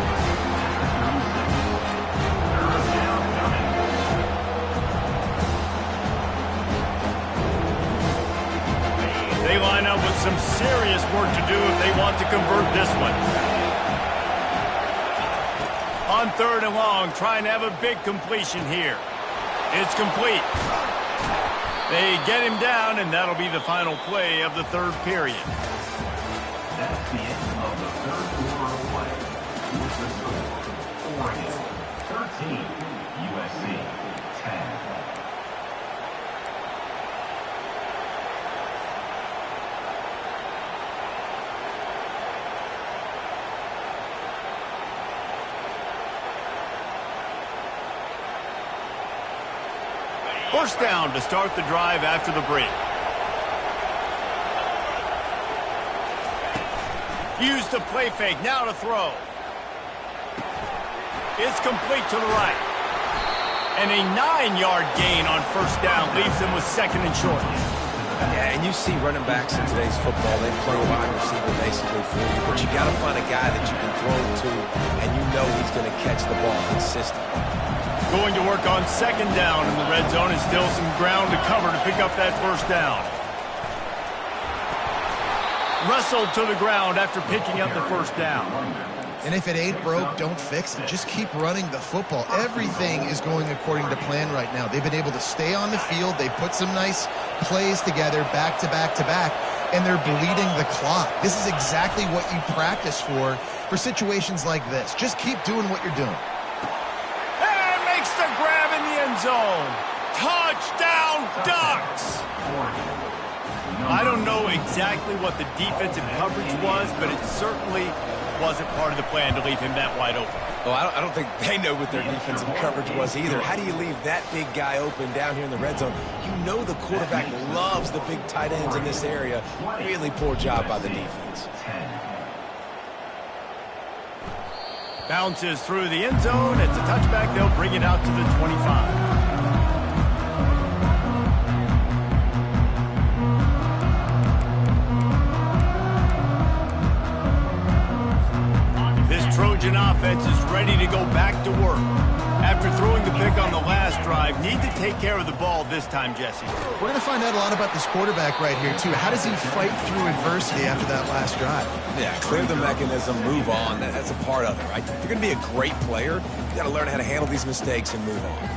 They line up with some serious work to do if they want to convert this one. On 3rd and long, trying to have a big completion here. It's complete. They get him down, and that'll be the final play of the 3rd period. That's the end of the 3rd quarter of play. With the score, Oregon 13, USC 10. First down to start the drive after the break. Use the play fake, now to throw. It's complete to the right. And a 9-yard gain on first down leaves them with 2nd and short. Yeah, and you see running backs in today's football, they play wide receiver basically for you, but you got to find a guy that you can throw to, and you know he's going to catch the ball consistently. Going to work on 2nd down in the red zone, and still some ground to cover to pick up that first down. Wrestled to the ground after picking up the first down. And if it ain't broke, don't fix it. Just keep running the football. Everything is going according to plan right now. They've been able to stay on the field. They put some nice plays together back to back to back, and they're bleeding the clock. This is exactly what you practice for situations like this. Just keep doing what you're doing. And makes the grab in the end zone. Touchdown, Ducks! I don't know exactly what the defensive coverage was, but it certainly wasn't part of the plan to leave him that wide open. Well, I don't think they know what their defensive coverage was either. How do you leave that big guy open down here in the red zone? You know the quarterback loves the big tight ends in this area. Really poor job by the defense. Bounces through the end zone. It's a touchback. They'll bring it out to the 25. Trojan offense is ready to go back to work. After throwing the pick on the last drive, need to take care of the ball this time, Jesse. We're going to find out a lot about this quarterback right here, too. How does he fight through adversity after that last drive? Yeah, clear the mechanism, move on. That's a part of it, right? If you're going to be a great player, you got to learn how to handle these mistakes and move on.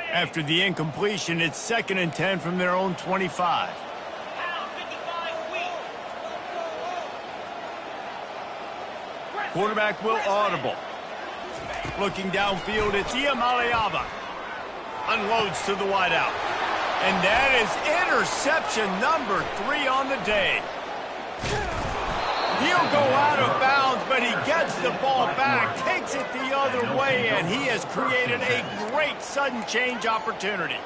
After the incompletion, it's 2nd and 10 from their own 25. Quarterback will audible. Looking downfield, it's Iamaleava. Unloads to the wideout. And that is interception number 3 on the day. He'll go out of bounds, but he gets the ball back, takes it the other way, and he has created a great sudden change opportunity.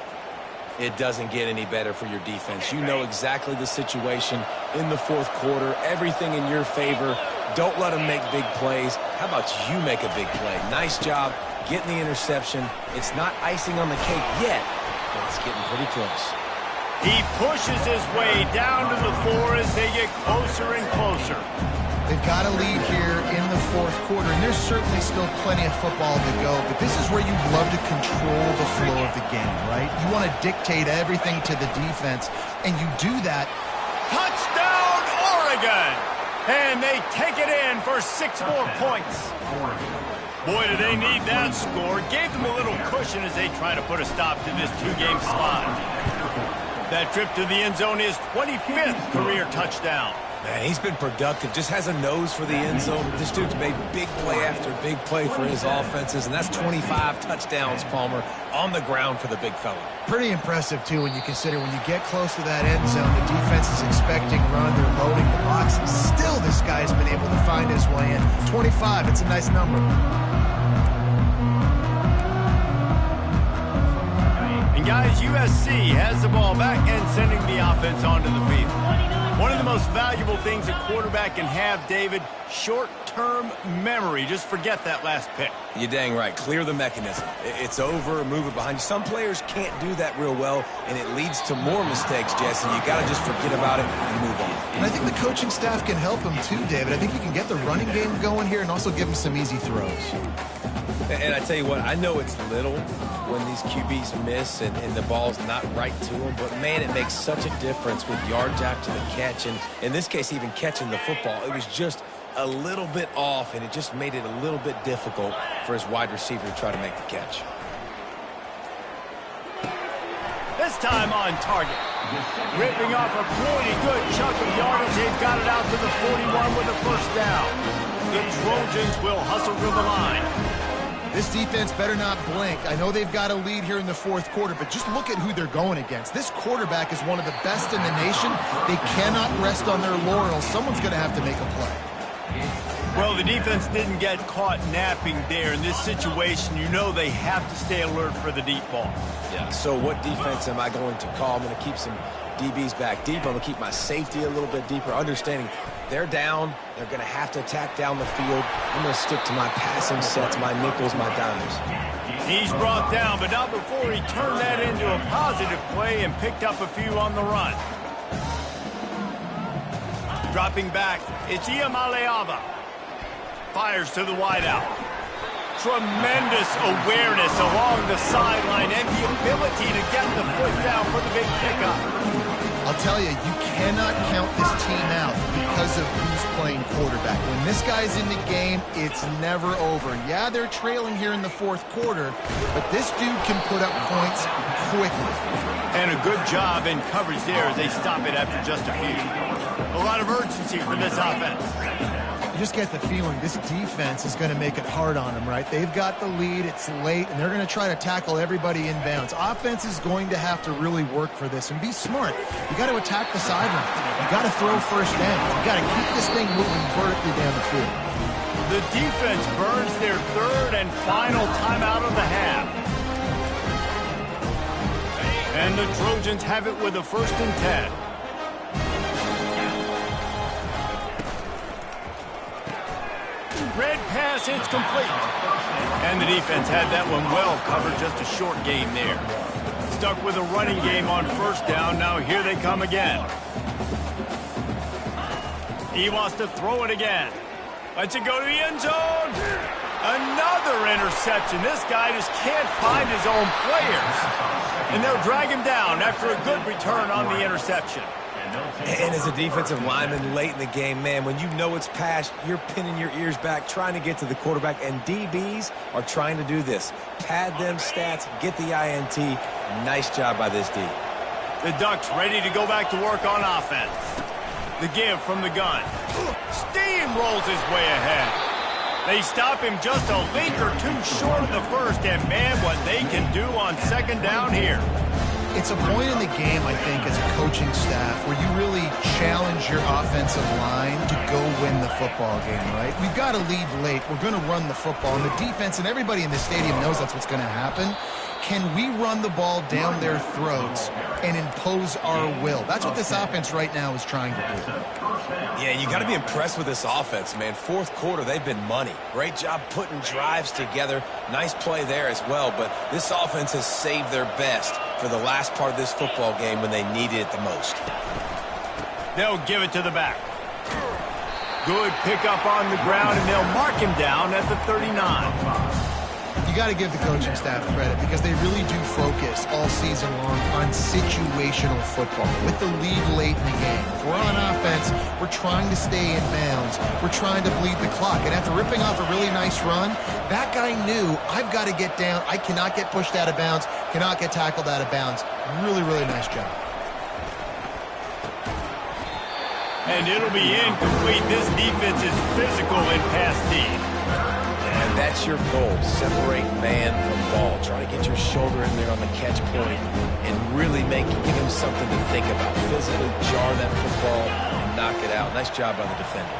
It doesn't get any better for your defense. You know exactly the situation in the 4th quarter, everything in your favor. Don't let them make big plays. How about you make a big play? Nice job getting the interception. It's not icing on the cake yet, but it's getting pretty close. He pushes his way down to the floor as they get closer and closer. They've got a lead here in the 4th quarter, and there's certainly still plenty of football to go, but this is where you'd love to control the flow of the game, right? You want to dictate everything to the defense, and you do that. Touchdown, Oregon! And they take it in for 6 more points. Boy, do they need that score. Gave them a little cushion as they try to put a stop to this 2-game slide. That trip to the end zone is 25th career touchdown. Man, he's been productive, just has a nose for the end zone. This dude's made big play after big play for his offenses, and that's 25 touchdowns, Palmer, on the ground for the big fella. Pretty impressive, too, when you consider when you get close to that end zone, the defense is expecting run, they're loading the box. Still, this guy's been able to find his way in. 25, it's a nice number. And guys, USC has the ball back and sending the offense onto the field. One of the most valuable things a quarterback can have, David, short-term memory. Just forget that last pick. You're dang right. Clear the mechanism. It's over, move it behind you. Some players can't do that real well, and it leads to more mistakes, Jesse. You got to just forget about it and move on. And I think the coaching staff can help him too, David. I think you can get the running game going here and also give him some easy throws. And I tell you what, I know it's little when these QBs miss and the ball's not right to them, but man, it makes such a difference with yards after the catch, and in this case, even catching the football. It was just a little bit off, and it just made it a little bit difficult for his wide receiver to try to make the catch. This time on target. Ripping off a pretty good chunk of yardage. They've got it out to the 41 with a first down. The Trojans will hustle to the line. This defense better not blink. I know they've got a lead here in the 4th quarter, but just look at who they're going against. This quarterback is one of the best in the nation. They cannot rest on their laurels. Someone's going to have to make a play. Well, the defense didn't get caught napping there. In this situation, you know they have to stay alert for the deep ball. Yeah, so what defense am I going to call? I'm going to keep some DBs back deep. I'm going to keep my safety a little bit deeper, understanding they're down. They're going to have to attack down the field. I'm going to stick to my passing sets, my nickels, my dimes. He's brought down, but not before he turned that into a positive play and picked up a few on the run. Dropping back, it's Iamaleava. Fires to the wideout. Tremendous awareness along the sideline and the ability to get the foot down for the big pickup. I'll tell you, you cannot count this team out because of who's playing quarterback. When this guy's in the game, it's never over. Yeah, they're trailing here in the 4th quarter, but this dude can put up points quickly. And a good job in coverage there as they stop it after just a few. A lot of urgency for this offense. You just get the feeling this defense is going to make it hard on them, right? They've got the lead, it's late, and they're going to try to tackle everybody inbounds. Offense is going to have to really work for this and be smart. You got to attack the sideline. You got to throw first down. You got to keep this thing moving vertically down the field. The defense burns their 3rd and final timeout of the half. And the Trojans have it with a 1st and 10. Red pass, it's complete. And the defense had that one well covered, just a short gain there. stuck with a running game on first down. Now here they come again. He wants to throw it again. Lets it go to the end zone. Another interception. This guy just can't find his own players. And they'll drag him down after a good return on the interception. And as a defensive lineman late in the game, man, when you know it's past, you're pinning your ears back, trying to get to the quarterback, and DBs are trying to do this. Pad them stats, get the INT. Nice job by this D. The Ducks ready to go back to work on offense. The give from the gun. Steamrolls his way ahead. They stop him just a link or two short of the first, and man, what they can do on second down here. It's a point in the game, I think, as a coaching staff where you really challenge your offensive line to go win the football game, right? We've got to lead late. We're going to run the football. And the defense and everybody in the stadium knows that's what's going to happen. Can we run the ball down their throats and impose our will? That's what this offense right now is trying to do. Yeah, you got to be impressed with this offense, man. Fourth quarter, they've been money. Great job putting drives together. Nice play there as well, but this offense has saved their best for the last part of this football game when they needed it the most. They'll give it to the back. Good pickup on the ground, and they'll mark him down at the 39. You got to give the coaching staff credit because they really do focus all season long on situational football with the lead late in the game. If we're on offense, we're trying to stay in bounds. We're trying to bleed the clock. And after ripping off a really nice run, that guy knew, I've got to get down. I cannot get pushed out of bounds, cannot get tackled out of bounds. Really, really nice job. And it'll be incomplete. This defense is physical in pass D. And that's your goal, separate man from ball. Try to get your shoulder in there on the catch point and really give him something to think about. Physically jar that football and knock it out. Nice job by the defender.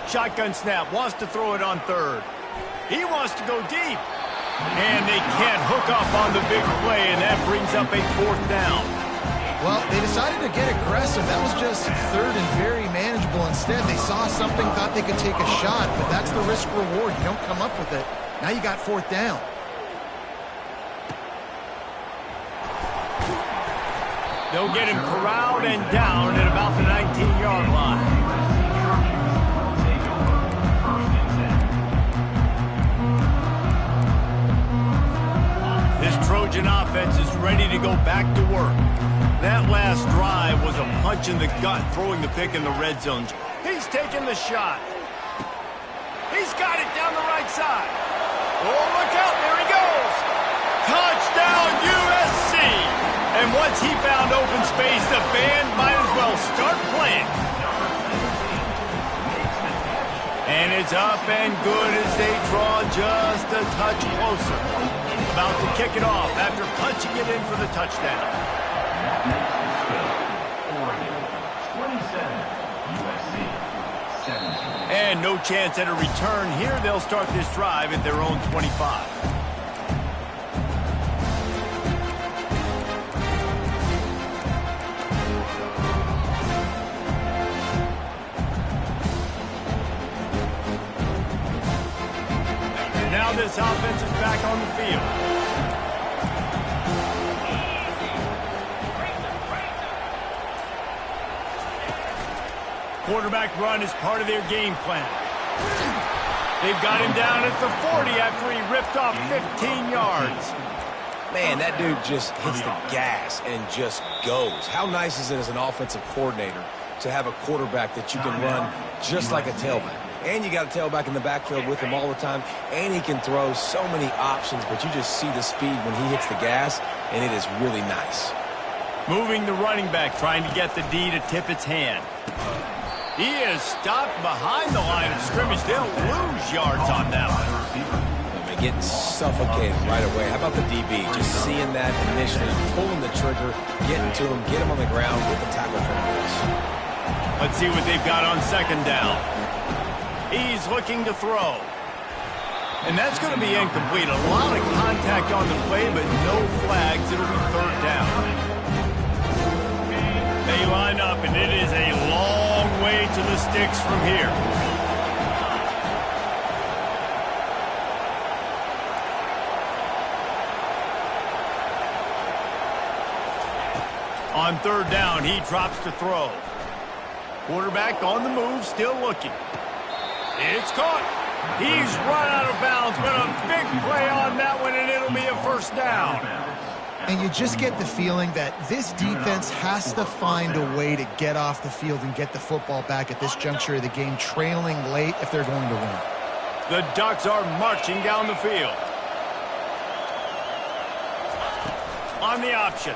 Shotgun snap, wants to throw it on third. He wants to go deep. And they can't hook up on the big play, and that brings up a fourth down. Well, they decided to get aggressive. That was just third and very manageable instead. They saw something, thought they could take a shot, but that's the risk reward. You don't come up with it. Now you got fourth down. They'll get him corralled and down at about the 19-yard line. This Trojan offense is ready to go back to work. That last drive was a punch in the gut, throwing the pick in the red zone. He's taking the shot. He's got it down the right side. Oh, look out, there he goes. Touchdown, USC. And once he found open space, the band might as well start playing. And it's up and good as they draw just a touch closer. About to kick it off after punching it in for the touchdown. And no chance at a return here. They'll start this drive at their own 25. And now this offense is back on the field. Quarterback run is part of their game plan. They've got him down at the 40 after he ripped off 15 yards. Man, that dude just hits the gas and just goes. How nice is it as an offensive coordinator to have a quarterback that you can run just like a tailback? And you got a tailback in the backfield with him all the time, and he can throw so many options, but you just see the speed when he hits the gas, and it is really nice. Moving the running back, trying to get the D to tip its hand. He is stopped behind the line of scrimmage. They'll lose yards on that one. They're getting suffocated right away. How about the DB? Just seeing that initially, pulling the trigger, getting to him, get him on the ground, get the tackle for him. Let's see what they've got on second down. He's looking to throw. And that's going to be incomplete. A lot of contact on the play, but no flags. It'll be third down. They line up, and it is a long way to the sticks from here. third down, he drops to throw. Quarterback on the move, still looking. It's caught. He's run out of bounds, but a big play on that one, and it'll be a first down. And you just get the feeling that this defense has to find a way to get off the field and get the football back at this juncture of the game, trailing late if they're going to win. The Ducks are marching down the field. On the option.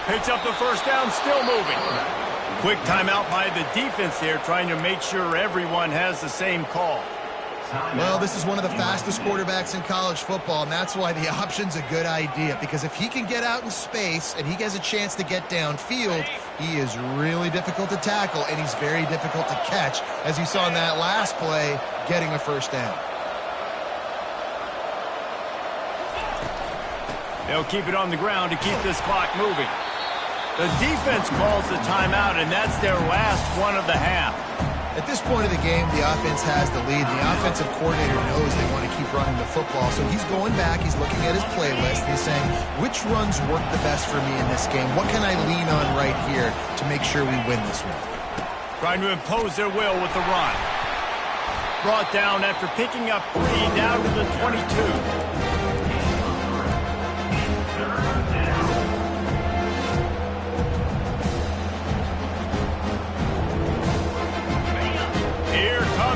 Picks up the first down, still moving. Quick timeout by the defense there, trying to make sure everyone has the same call. Well, this is one of the fastest quarterbacks in college football, and that's why the option's a good idea, because if he can get out in space and he has a chance to get downfield, he is really difficult to tackle, and he's very difficult to catch, as you saw in that last play, getting a first down. They'll keep it on the ground to keep this clock moving. The defense calls the timeout, and that's their last one of the half. At this point of the game, the offense has the lead. The offensive coordinator knows they want to keep running the football, so he's going back, he's looking at his playlist, and he's saying, which runs work the best for me in this game? What can I lean on right here to make sure we win this one? Trying to impose their will with the run. Brought down after picking up 3 down to the 22.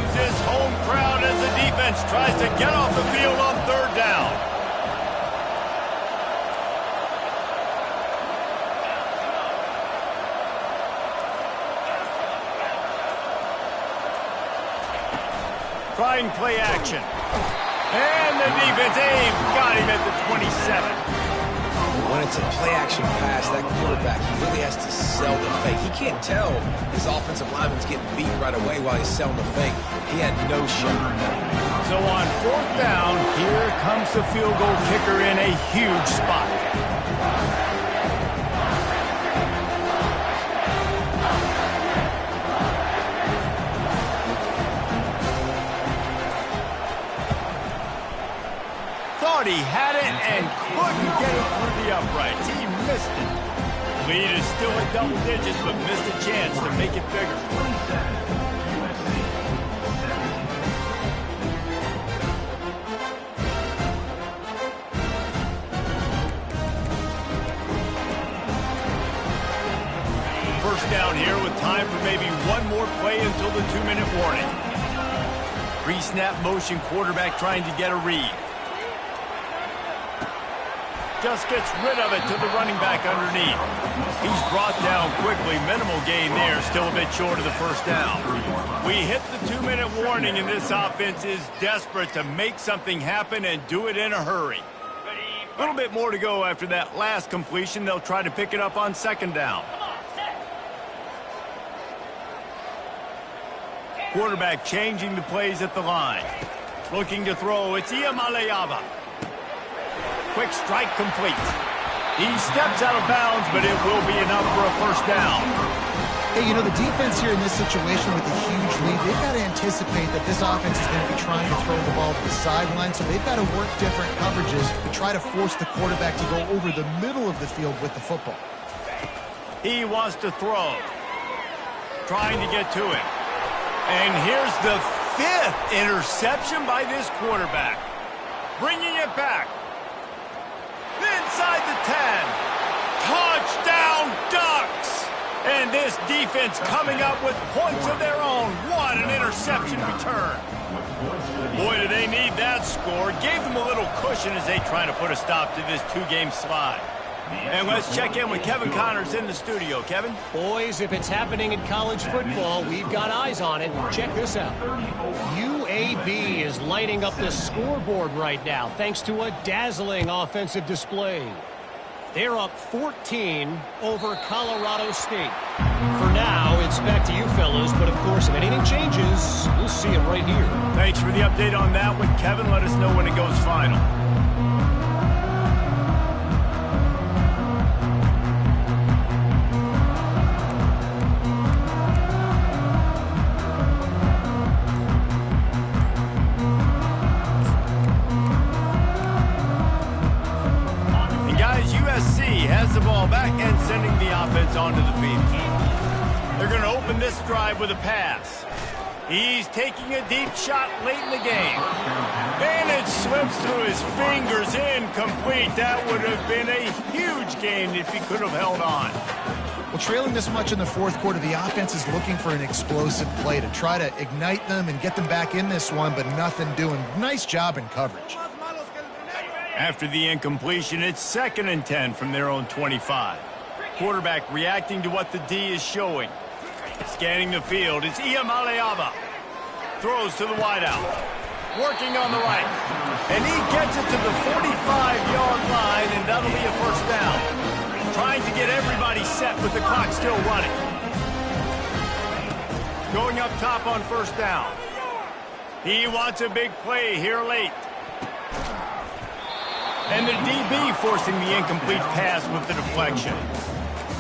His home crowd as the defense tries to get off the field on third down. Trying play action. And the defense got him at the 27. When it's a play-action pass, that quarterback, he really has to sell the fake. He can't tell his offensive lineman's getting beat right away while he's selling the fake. He had no shot. So on fourth down, here comes the field goal kicker in a huge spot. Thought he had it and couldn't get it through the uprights. He missed it. Lead is still at double digits, but missed a chance to make it bigger. First down here with time for maybe one more play until the 2-minute warning. Pre-snap motion, quarterback trying to get a read. Just gets rid of it to the running back underneath. He's brought down quickly. Minimal gain there, still a bit short of the first down. We hit the 2-minute warning, and this offense is desperate to make something happen and do it in a hurry. A little bit more to go after that last completion. They'll try to pick it up on second down. Quarterback changing the plays at the line. Looking to throw, it's Iamaleava. Quick strike complete. He steps out of bounds, but it will be enough for a first down. Hey, you know, the defense here in this situation with a huge lead, they've got to anticipate that this offense is going to be trying to throw the ball to the sideline, so they've got to work different coverages to try to force the quarterback to go over the middle of the field with the football. He wants to throw. Trying to get to it. And here's the 5th interception by this quarterback. Bringing it back. Inside the 10. Touchdown, Ducks! And this defense coming up with points of their own. What an interception return. Boy, do they need that score. Gave them a little cushion as they try to put a stop to this 2-game slide. And let's check in with Kevin Connors in the studio. Kevin? Boys, if it's happening in college football, we've got eyes on it. Check this out. UAB is lighting up the scoreboard right now thanks to a dazzling offensive display. They're up 14 over Colorado State. For now, it's back to you fellas, but of course, if anything changes, we'll see it right here. Thanks for the update on that one, Kevin. Let us know when it goes final. USC has the ball open this drive with a pass. He's taking a deep shot late in the game. And it slips through his fingers, incomplete. That would have been a huge gain if he could have held on. Well, trailing this much in the fourth quarter, the offense is looking for an explosive play to try to ignite them and get them back in this one, but nothing doing. Nice job in coverage. After the incompletion, it's 2nd and 10 from their own 25. Quarterback reacting to what the D is showing. Scanning the field, it's Iamaleava. Throws to the wideout. Working on the right. And he gets it to the 45-yard line, and that'll be a first down. Trying to get everybody set with the clock still running. Going up top on first down. He wants a big play here late. And the DB forcing the incomplete pass with the deflection.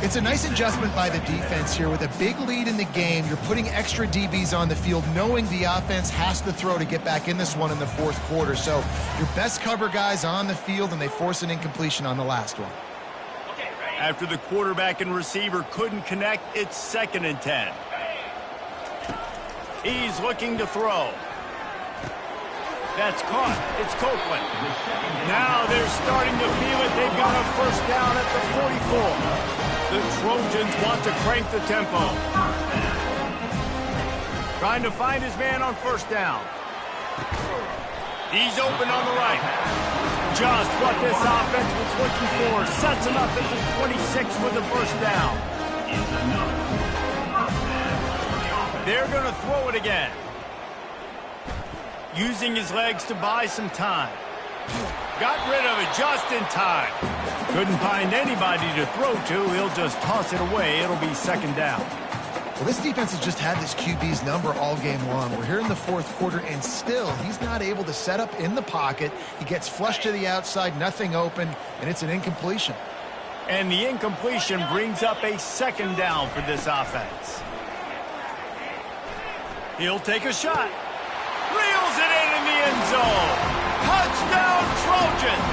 It's a nice adjustment by the defense here. With a big lead in the game, you're putting extra DBs on the field, knowing the offense has to throw to get back in this one in the fourth quarter. So your best cover guys on the field, and they force an incompletion on the last one. After the quarterback and receiver couldn't connect, it's 2nd and 10. He's looking to throw. That's caught. It's Copeland. Now they're starting to feel it. They've got a first down at the 44. The Trojans want to crank the tempo. Trying to find his man on first down. He's open on the right. Just what this offense was looking for. Sets him up at the 26 with the first down. They're going to throw it again. Using his legs to buy some time. Got rid of it just in time. Couldn't find anybody to throw to. He'll just toss it away. It'll be 2nd down. Well, this defense has just had this QB's number all game long. We're here in the fourth quarter, and still he's not able to set up in the pocket. He gets flushed to the outside, nothing open, and it's an incompletion. And the incompletion brings up a 2nd down for this offense. He'll take a shot. Reels it in the end zone. Touchdown, Trojans!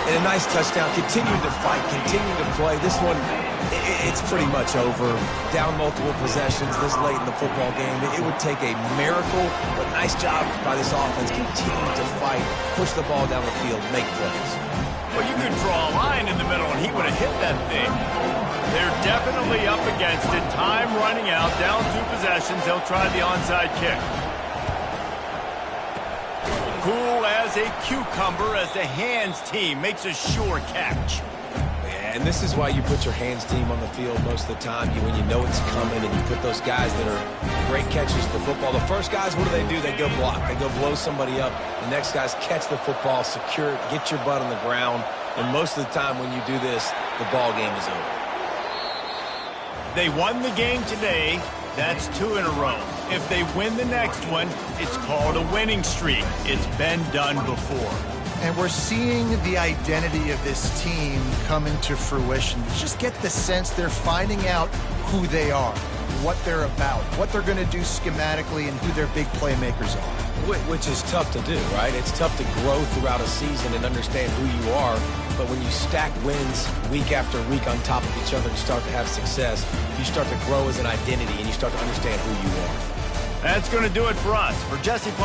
And a nice touchdown. Continuing to fight, continuing to play. This one, it's pretty much over. Down multiple possessions this late in the football game. It would take a miracle, but nice job by this offense. Continuing to fight, push the ball down the field, make plays. Well, you could draw a line in the middle, and he would have hit that thing. They're definitely up against it. Time running out. Down 2 possessions. They'll try the onside kick. Cool as a cucumber as the hands team makes a sure catch. And this is why you put your hands team on the field most of the time. When you know it's coming, and you put those guys that are great catchers of the football. The first guys, what do? They go block. They go blow somebody up. The next guys catch the football, secure it, get your butt on the ground. And most of the time when you do this, the ball game is over. They won the game today. That's 2 in a row. If they win the next one, it's called a winning streak. It's been done before. And we're seeing the identity of this team come into fruition. You just get the sense they're finding out who they are, what they're about, what they're going to do schematically, and who their big playmakers are. Which is tough to do, right? It's tough to grow throughout a season and understand who you are. But when you stack wins week after week on top of each other and start to have success, you start to grow as an identity and you start to understand who you are. That's going to do it for us. For Jesse Paul.